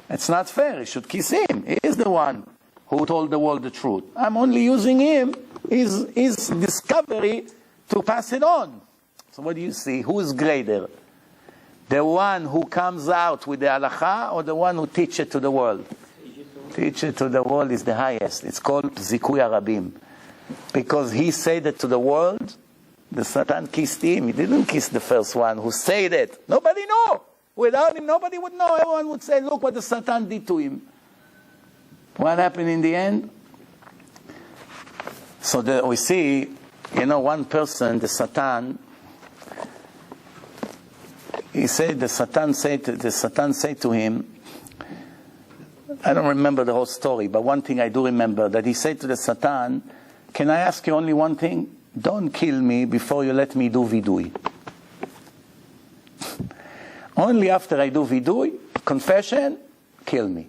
It's not fair. He should kiss him. He is the one who told the world the truth. I'm only using him, his discovery, to pass it on. So what do you see? Who is greater? The one who comes out with the halacha, or the one who teaches it to the world? Teach it to the world is the highest. It's called Zikui Arabim. Because he said it to the world, the Satan kissed him. He didn't kiss the first one who said it. Nobody knew. Without him, nobody would know. Everyone would say, look what the Satan did to him. What happened in the end? So we see, one person, the Satan, the Satan said to him, I don't remember the whole story, but one thing I do remember, that he said to the Satan, can I ask you only one thing? Don't kill me before you let me do vidui. Only after I do vidui, confession, kill me.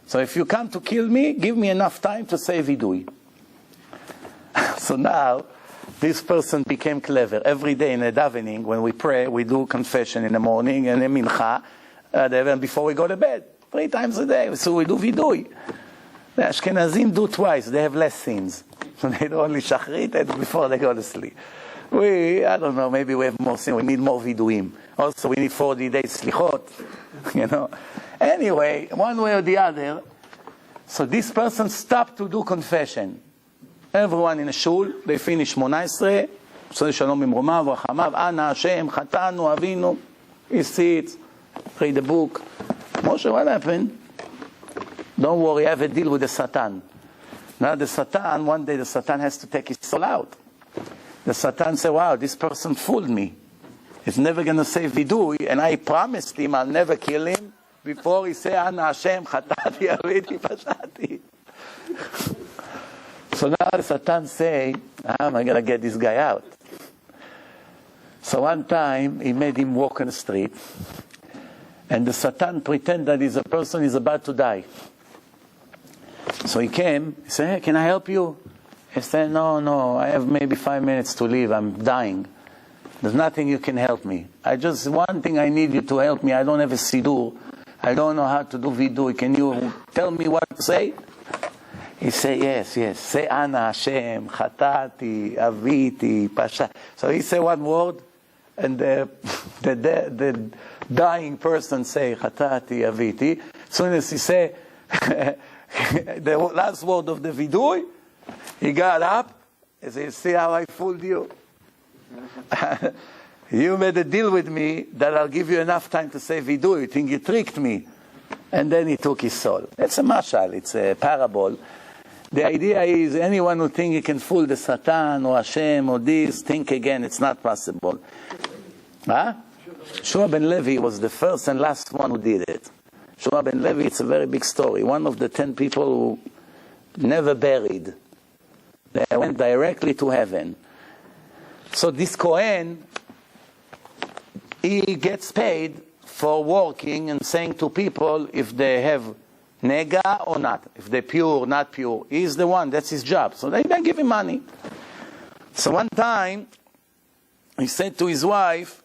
So if you come to kill me, give me enough time to say vidui. So now, this person became clever. Every day in the davening, when we pray, we do confession in the morning and in mincha, before we go to bed. 3 times a day. So we do vidui. The Ashkenazim do twice. They have less sins. So they do only shachrit and before they go to sleep. I don't know, maybe we have more sin. We need more viduim. Also, we need 40 days slichot. Anyway, one way or the other, so this person stopped to do confession. Everyone in the shul, they finish 18, so shalom imromav, rachamav, ana Hashem, chatanu, avinu. He sits, read the book. Moshe, what happened? Don't worry, I have a deal with the Satan. Now the Satan, one day the Satan has to take his soul out. The Satan said, wow, this person fooled me. He's never going to say vidui, and I promised him I'll never kill him before he say, Ana Hashem, chatati, avidi, pashati. So now the Satan say, how am I going to get this guy out? So one time, he made him walk on the street, and the Satan pretended that he's a person who's about to die. So he came, he said, hey, can I help you? He said, no, I have maybe 5 minutes to leave, I'm dying. There's nothing you can help me. One thing I need you to help me. I don't have a siddur. I don't know how to do vidui. Can you tell me what to say? He said, yes. Say Ana Hashem, Chatati, Aviti, Pasha. So he said one word, and the dying person say Chatati, Aviti. As soon as he say the last word of the vidui, he got up and said, see how I fooled you? You made a deal with me that I'll give you enough time to say vidui. You think you tricked me? And then he took his soul. It's a mashal, it's a parable. The idea is anyone who thinks he can fool the Satan or Hashem or this, think again, it's not possible. Huh? Shua ben Levi was the first and last one who did it. Shua ben Levi, it's a very big story. One of the 10 people who never buried. They went directly to heaven. So this Kohen, he gets paid for working and saying to people if they have nega or not, if they're pure, not pure. He's the one, that's his job. So they give him money. So one time, he said to his wife,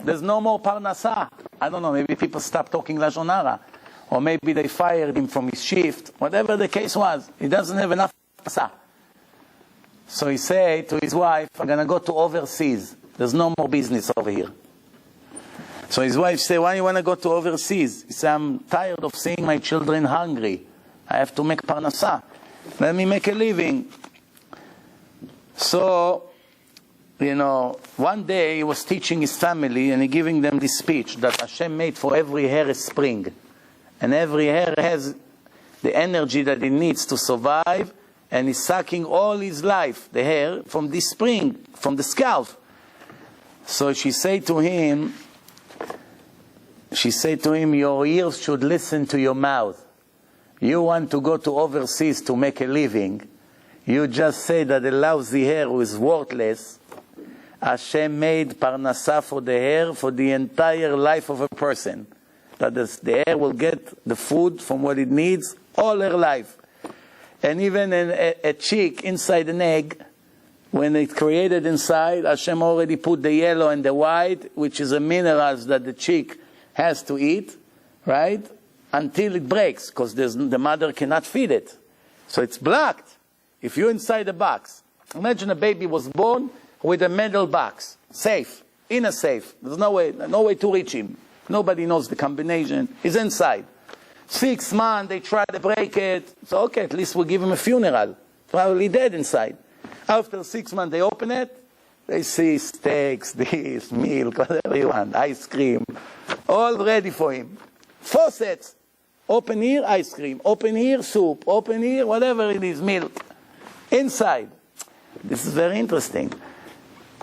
there's no more parnasa. I don't know, maybe people stopped talking Lashon Hara. Or maybe they fired him from his shift. Whatever the case was, he doesn't have enough parnasa. So he said to his wife, I'm going to go to overseas. There's no more business over here. So his wife said, why do you want to go to overseas? He said, I'm tired of seeing my children hungry. I have to make parnasa. Let me make a living. So, one day he was teaching his family and he giving them this speech that Hashem made for every hair a spring. And every hair has the energy that it needs to survive, and he's sucking all his life, the hair, from this spring, from the scalp. So she said to him, your ears should listen to your mouth. You want to go to overseas to make a living. You just say that the lousy hair is worthless. Hashem made parnasa for the hair for the entire life of a person. That the hair will get the food from what it needs all her life. And even a chick inside an egg, when it's created inside, Hashem already put the yellow and the white, which is the minerals that the chick has to eat, right? Until it breaks, because the mother cannot feed it. So it's blocked. If you're inside the box, imagine a baby was born with a metal box, safe, in a safe. There's no way to reach him. Nobody knows the combination. He's inside. 6 months, they try to break it. So, okay, at least we'll give him a funeral. Probably dead inside. After 6 months, they open it. They see steaks, this, milk, whatever you want, ice cream. All ready for him. Faucets. Open here, ice cream. Open here, soup. Open here, whatever it is, milk. Inside. This is very interesting.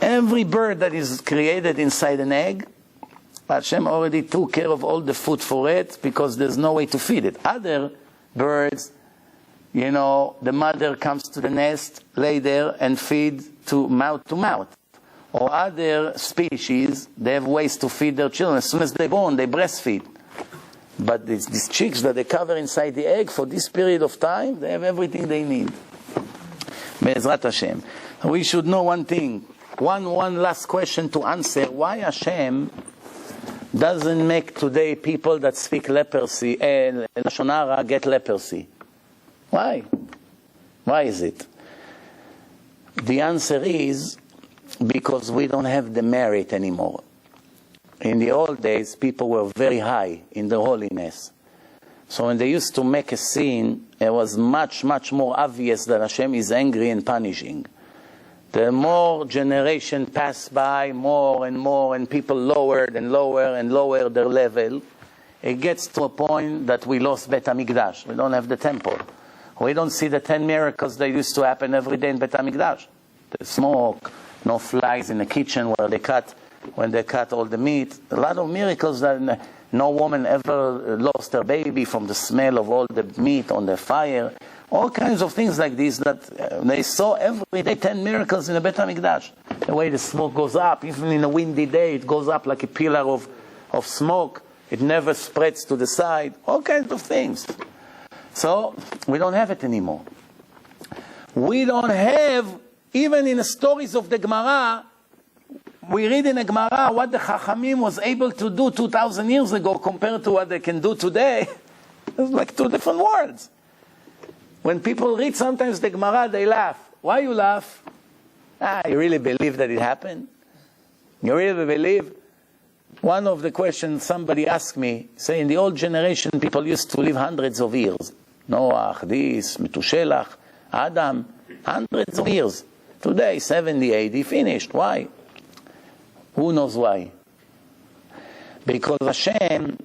Every bird that is created inside an egg, Hashem already took care of all the food for it because there's no way to feed it. Other birds, the mother comes to the nest, lay there and feed to mouth. Or other species, they have ways to feed their children. As soon as they're born, they breastfeed. But these chicks that they cover inside the egg for this period of time, they have everything they need. Be'ezrat Hashem. We should know one thing. One last question to answer. Why Hashem doesn't make today people that speak leprosy and Lashon Hara get leprosy? Why? Why is it? The answer is because we don't have the merit anymore. In the old days, people were very high in their holiness. So when they used to make a sin, it was much, much more obvious that Hashem is angry and punishing. The more generation passed by, more and more, and people lowered and lower and lower their level, it gets to a point that we lost Bet HaMikdash. We don't have the temple. We don't see the 10 miracles that used to happen every day in Bet HaMikdash. The smoke, no flies in the kitchen when they cut all the meat. A lot of miracles that no woman ever lost her baby from the smell of all the meat on the fire. All kinds of things like this that they saw every day, 10 miracles in the Bet HaMikdash. The way the smoke goes up, even in a windy day, it goes up like a pillar of smoke. It never spreads to the side. All kinds of things. So, we don't have it anymore. We don't have, even in the stories of the Gemara, we read in the Gemara what the Chachamim was able to do 2,000 years ago compared to what they can do today. It's like two different worlds. When people read sometimes the Gemara, they laugh. Why you laugh? You really believe that it happened? You really believe? One of the questions somebody asked me, say in the old generation people used to live hundreds of years. Noach, this, Metushelach, Adam, hundreds of years. Today, 70, 80, finished. Why? Who knows why? Because Hashem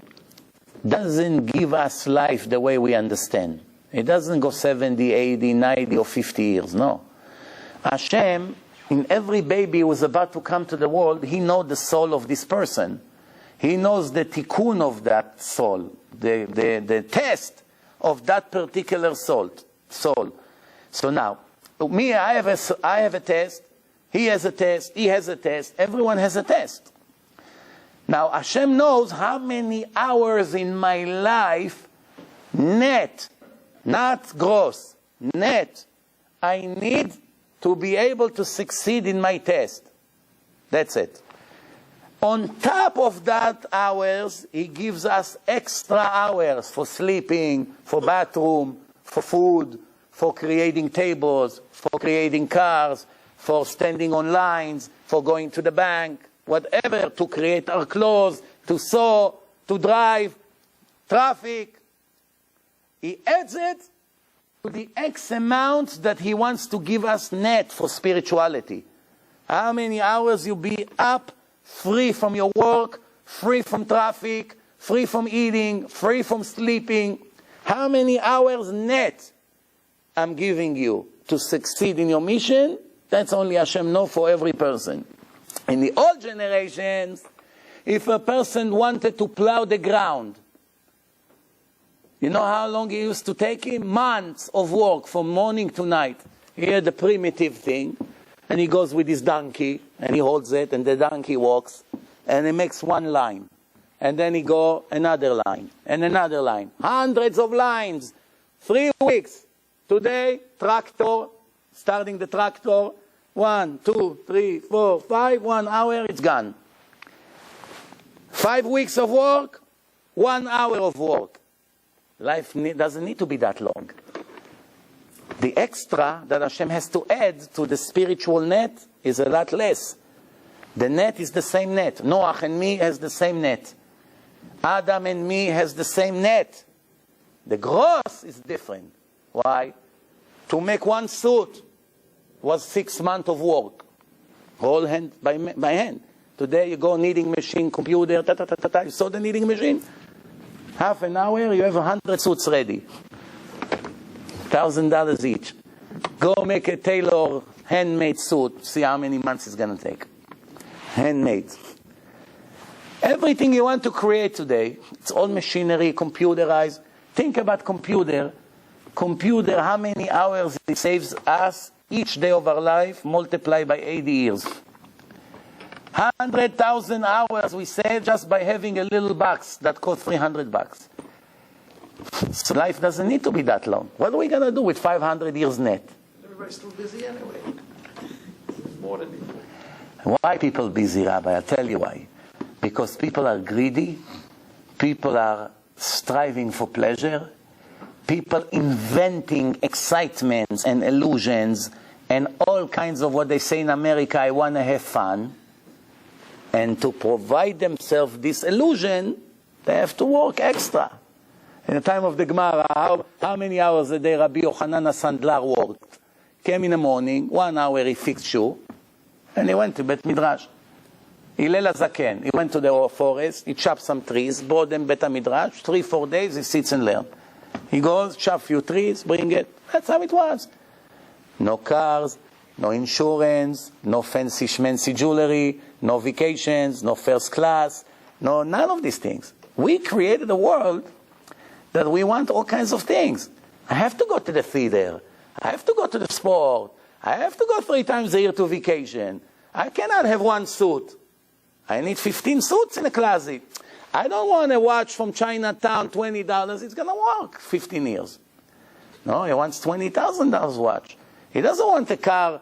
doesn't give us life the way we understand. It doesn't go 70, 80, 90 or 50 years, no. Hashem, in every baby who is about to come to the world, He knows the soul of this person. He knows the tikkun of that soul, the test of that particular soul. So now, me, I have a test, he has a test, he has a test, everyone has a test. Now, Hashem knows how many hours in my life, net, not gross, net, I need to be able to succeed in my test. That's it. On top of that hours, He gives us extra hours for sleeping, for bathroom, for food, for creating tables, for creating cars, for standing on lines, for going to the bank, whatever, to create our clothes, to sew, to drive, traffic. He adds it to the X amount that He wants to give us net for spirituality. How many hours you be up, free from your work, free from traffic, free from eating, free from sleeping. How many hours net I'm giving you to succeed in your mission? That's only Hashem knows for every person. In the old generations, if a person wanted to plow the ground, you know how long it used to take him? Months of work from morning to night. He had the primitive thing, and he goes with his donkey, and he holds it, and the donkey walks, and he makes one line. And then he go another line, and another line. Hundreds of lines. 3 weeks. Today, tractor, starting the tractor, 1, 2, 3, 4, 5, 1 hour, it's gone. 5 weeks of work, 1 hour of work. Life doesn't need to be that long. The extra that Hashem has to add to the spiritual net is a lot less. The net is the same net. Noach and me has the same net. Adam and me has the same net. The gross is different. Why? To make one suit was 6 months of work. Whole hand by hand. Today you go kneading machine, computer, you saw the kneading machine? Half an hour, you have 100 suits ready. $1,000 each. Go make a tailor handmade suit. See how many months it's going to take. Handmade. Everything you want to create today, it's all machinery, computerized. Think about computer. Computer, how many hours it saves us each day of our life, multiplied by 80 years. 100,000 hours we save just by having a little box that costs $300. So life doesn't need to be that long. What are we going to do with 500 years net? Everybody's still busy anyway. More than before. Why people busy, Rabbi? I'll tell you why. Because people are greedy. People are striving for pleasure. People inventing excitements and illusions and all kinds of what they say in America, I want to have fun. And to provide themselves this illusion, they have to work extra. In the time of the Gemara, how many hours a day Rabbi Yochanan Sandlar worked? Came in the morning, 1 hour he fixed shoe, and he went to Bet Midrash. Hillel HaZaken, he went to the forest, he chopped some trees, brought them Bet Midrash, 3-4 days he sits and learns. He goes, chop few trees, bring it. That's how it was. No cars, no insurance, no fancy schmancy jewelry, no vacations, no first class, no, none of these things. We created a world that we want all kinds of things. I have to go to the theater. I have to go to the sport. I have to go 3 times a year to vacation. I cannot have 1 suit. I need 15 suits in a closet. I don't want a watch from Chinatown, $20. It's going to work 15 years. No, he wants $20,000 watch. He doesn't want a car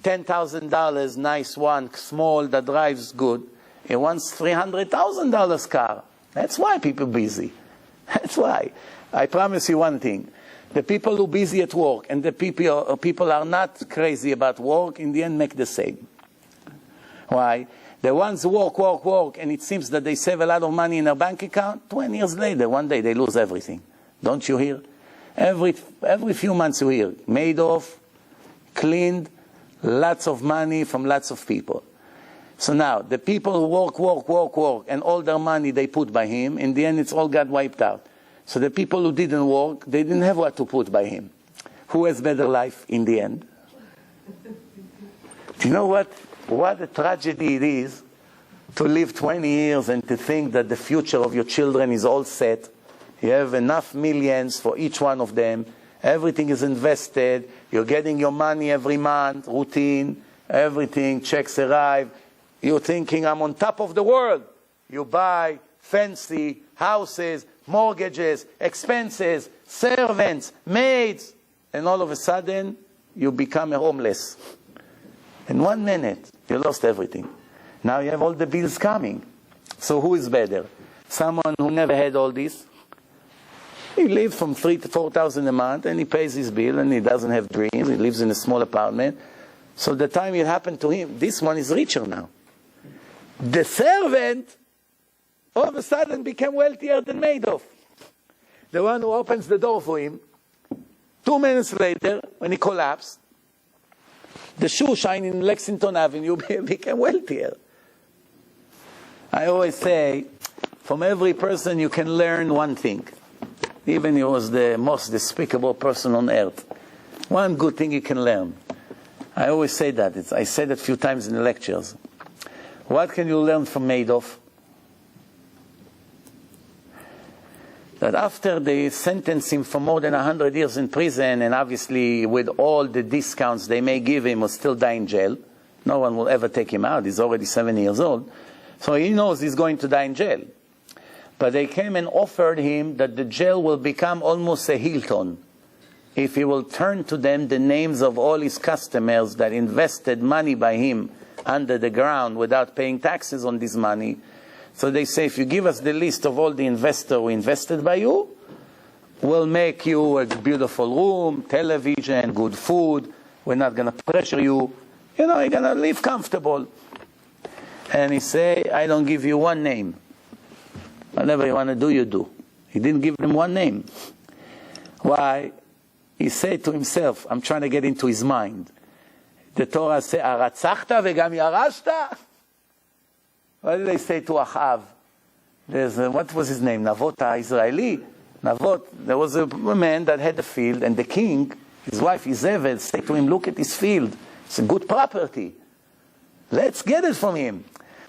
$10,000, nice one, small, that drives good. He wants $300,000 car. That's why people busy. That's why. I promise you one thing. The people who are busy at work and the people are not crazy about work, in the end make the same. Why? The ones who work, and it seems that they save a lot of money in their bank account, 20 years later, one day they lose everything. Don't you hear? Every few months you hear, made off, cleaned, lots of money from lots of people. So now, the people who work, and all their money they put by him, in the end it's all got wiped out. So the people who didn't work, they didn't have what to put by him. Who has better life in the end? Do you know what a tragedy it is to live 20 years and to think that the future of your children is all set. You have enough millions for each one of them. Everything is invested. You're getting your money every month, routine, everything, checks arrive. You're thinking, I'm on top of the world. You buy fancy houses, mortgages, expenses, servants, maids, and all of a sudden, you become a homeless. In 1 minute, you lost everything. Now you have all the bills coming. So who is better? Someone who never had all this? He lives from $3,000 to $4,000 a month, and he pays his bill, and he doesn't have dreams. He lives in a small apartment. So the time it happened to him, this one is richer now. The servant, all of a sudden, became wealthier than Madoff. The one who opens the door for him, 2 minutes later, when he collapsed, the shoe shine in Lexington Avenue became wealthier. I always say, from every person you can learn one thing. Even he was the most despicable person on earth. One good thing you can learn. I always say that. I said it a few times in the lectures. What can you learn from Madoff? That after they sentenced him for more than 100 years in prison, and obviously with all the discounts they may give him, will still die in jail. No one will ever take him out. He's already 7 years old. So he knows he's going to die in jail. But they came and offered him that the jail will become almost a Hilton if he will turn to them the names of all his customers that invested money by him under the ground without paying taxes on this money. So they say, if you give us the list of all the investors who invested by you, we'll make you a beautiful room, television, good food. We're not going to pressure you. You know, you're going to live comfortable. And he say, I don't give you one name. Whatever you want to do, you do. He didn't give them one name. Why? He said to himself, I'm trying to get into his mind. The Torah says, Aratzachta vegam yarashta? What did they say to Achav? What was his name? Navot Israeli? Navot. There was a man that had a field, and the king, his wife Izebel, said to him, look at his field. It's a good property. Let's get it from him.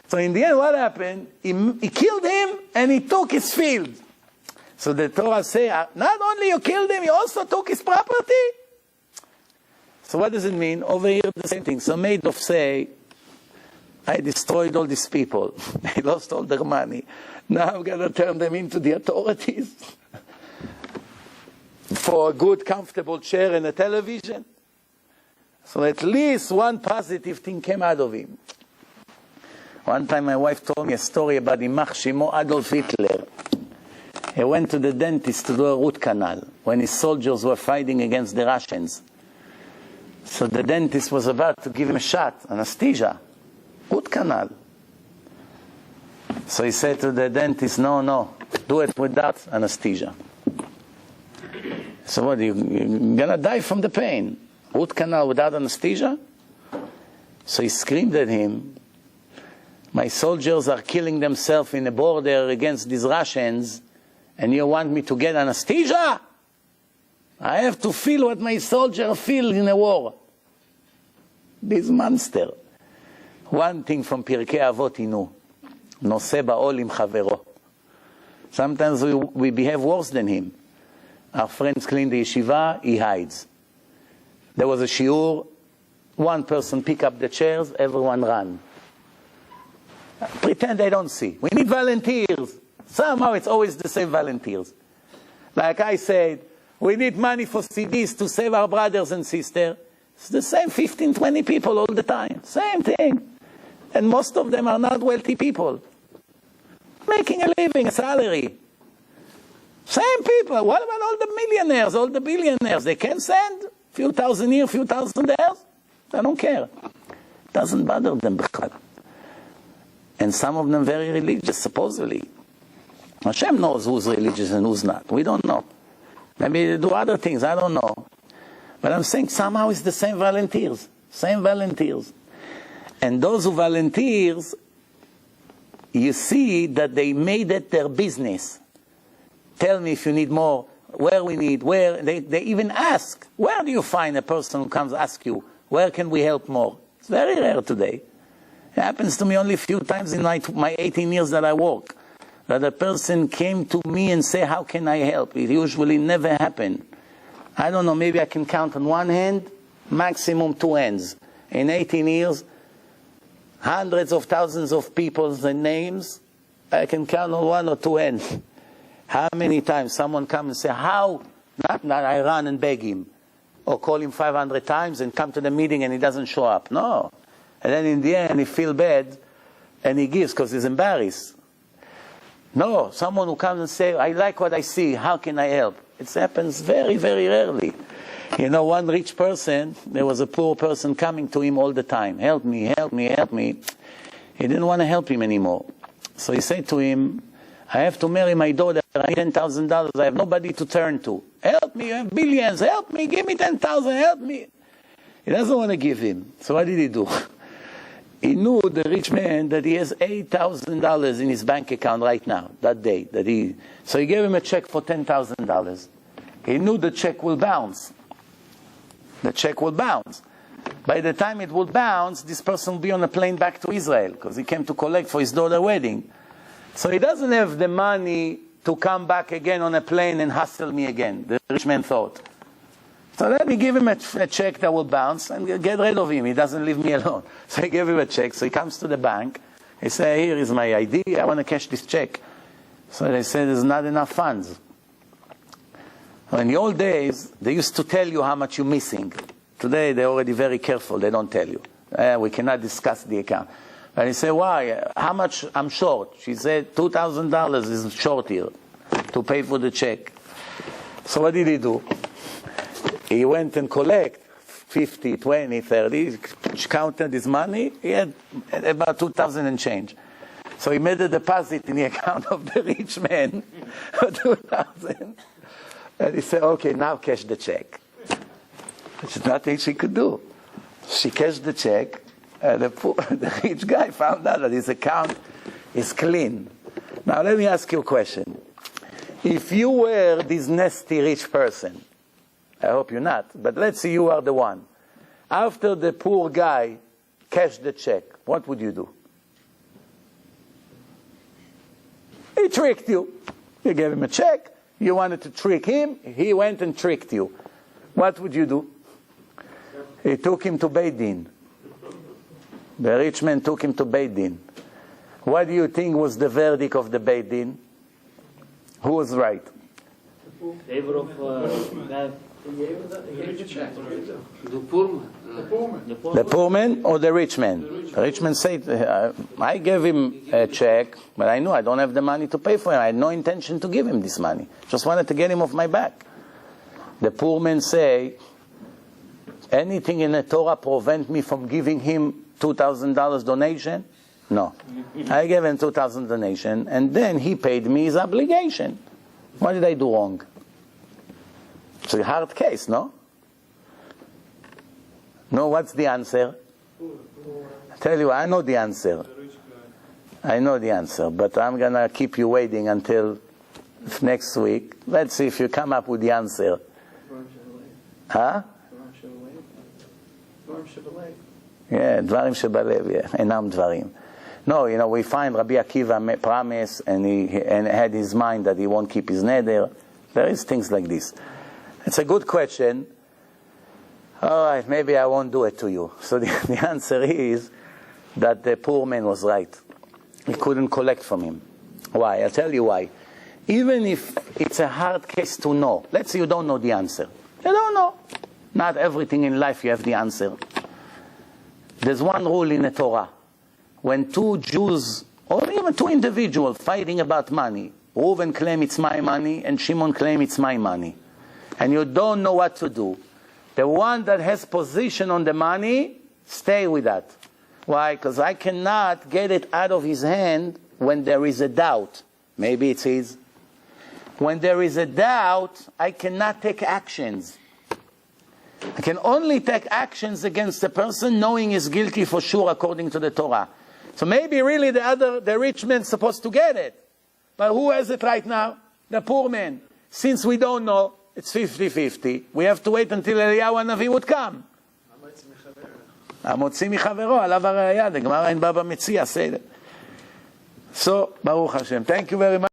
So in the end, what happened? He killed him, and he took his field. So the Torah says, not only you killed him, you also took his property? So what does it mean? Over here, the same thing. So Madoff say, I destroyed all these people. They lost all their money. Now I'm going to turn them into the authorities for a good, comfortable chair and a television. So at least one positive thing came out of him. One time my wife told me a story about Imach Shimo Adolf Hitler. He went to the dentist to do a root canal when his soldiers were fighting against the Russians. So the dentist was about to give him a shot, anesthesia, root canal. So he said to the dentist, no, do it without anesthesia. So what, you're going to die from the pain. Root canal without anesthesia? So he screamed at him, my soldiers are killing themselves in the border against these Russians, and you want me to get anesthesia? I have to feel what my soldiers feel in a war. This monster. One thing from Pirkei Avot he knew. Noseh ba'ol im chavero. Sometimes we behave worse than him. Our friends clean the yeshiva, he hides. There was a shiur, one person pick up the chairs, everyone ran. Pretend they don't see. We need volunteers. Somehow it's always the same volunteers. Like I said, we need money for CDs to save our brothers and sisters. It's the same 15, 20 people all the time. Same thing. And most of them are not wealthy people. Making a living, a salary. Same people. What about all the millionaires, all the billionaires? They can send a few thousand here, a few thousand there. They don't care. Doesn't bother them. And some of them very religious, supposedly. Hashem knows who's religious and who's not. We don't know. Maybe they do other things, I don't know. But I'm saying somehow it's the same volunteers. Same volunteers. And those who volunteers, you see that they made it their business. Tell me if you need more, where we need, where. They even ask, where do you find a person who comes ask you, where can we help more? It's very rare today. It happens to me only a few times in my 18 years that I work. That a person came to me and say, how can I help? It usually never happened. I don't know, maybe I can count on one hand, maximum two hands. In 18 years, hundreds of thousands of people's names, I can count on one or two hands. How many times someone comes and say, how? Not I run and beg him. Or call him 500 times and come to the meeting and he doesn't show up. No. And then in the end he feels bad and he gives because he's embarrassed. No, someone who comes and says, I like what I see, how can I help? It happens very, very rarely. You know, one rich person, there was a poor person coming to him all the time. Help me, help me, help me. He didn't want to help him anymore. So he said to him, I have to marry my daughter, I need $10,000, I have nobody to turn to. Help me, you have billions, help me, give me 10,000, help me. He doesn't want to give him. So what did he do? He knew, the rich man, that he has $8,000 in his bank account right now, that day. So he gave him a check for $10,000. He knew the check will bounce. The check will bounce. By the time it will bounce, this person will be on a plane back to Israel, because he came to collect for his daughter's wedding. So he doesn't have the money to come back again on a plane and hustle me again, the rich man thought. So let me give him a check that will bounce and get rid of him. He doesn't leave me alone. So I gave him a check. So he comes to the bank. He says, here is my ID. I want to cash this check. So they said, there's not enough funds. In the old days, they used to tell you how much you're missing. Today, they're already very careful. They don't tell you. We cannot discuss the account. And he said, why? How much I'm short? She said, $2,000 is short here to pay for the check. So what did he do? He went and collect 50, 20, 30. She counted his money. He had about 2,000 and change. So he made a deposit in the account of the rich man for 2,000. And he said, okay, now cash the check. There's nothing she could do. She cashed the check. The rich guy found out that his account is clean. Now let me ask you a question. If you were this nasty rich person, I hope you're not, but let's say you are the one. After the poor guy cashed the check, what would you do? He tricked you. You gave him a check. You wanted to trick him. He went and tricked you. What would you do? He took him to Beit Din. The rich man took him to Beit Din. What do you think was the verdict of the Beit Din? Who was right? Favor of guy. The poor man. The poor man or the rich man? The rich man said, I gave him a check, but I knew I don't have the money to pay for him. I had no intention to give him this money. Just wanted to get him off my back. The poor man say, anything in the Torah prevent me from giving him $2,000 donation? No. I gave him 2,000 donation, and then he paid me his obligation. What did I do wrong? It's a hard case, no? No, what's the answer? I tell you, I know the answer. I know the answer, but I'm going to keep you waiting until next week. Let's see if you come up with the answer. Huh? Yeah, dvarim shebalev, yeah, enam dvarim. No, you know, we find Rabbi Akiva promised and he had his mind that he won't keep his neder. There is things like this. It's a good question. All right, maybe I won't do it to you. So the answer is that the poor man was right. He couldn't collect from him. Why? I'll tell you why. Even if it's a hard case to know. Let's say you don't know the answer. You don't know. Not everything in life you have the answer. There's one rule in the Torah. When two Jews, or even two individuals fighting about money, Reuven claims it's my money and Shimon claims it's my money, and you don't know what to do, the one that has position on the money, stay with that. Why? Because I cannot get it out of his hand when there is a doubt. Maybe it's his. When there is a doubt, I cannot take actions. I can only take actions against the person knowing he's guilty for sure according to the Torah. So maybe really the rich man's supposed to get it. But who has it right now? The poor man. Since we don't know, it's 50-50. We have to wait until Eliyahu Hanavi would come. המוציא מחברו, עליו הראיה, the Gemara in Baba Metzia said it. So, Baruch Hashem. Thank you very much.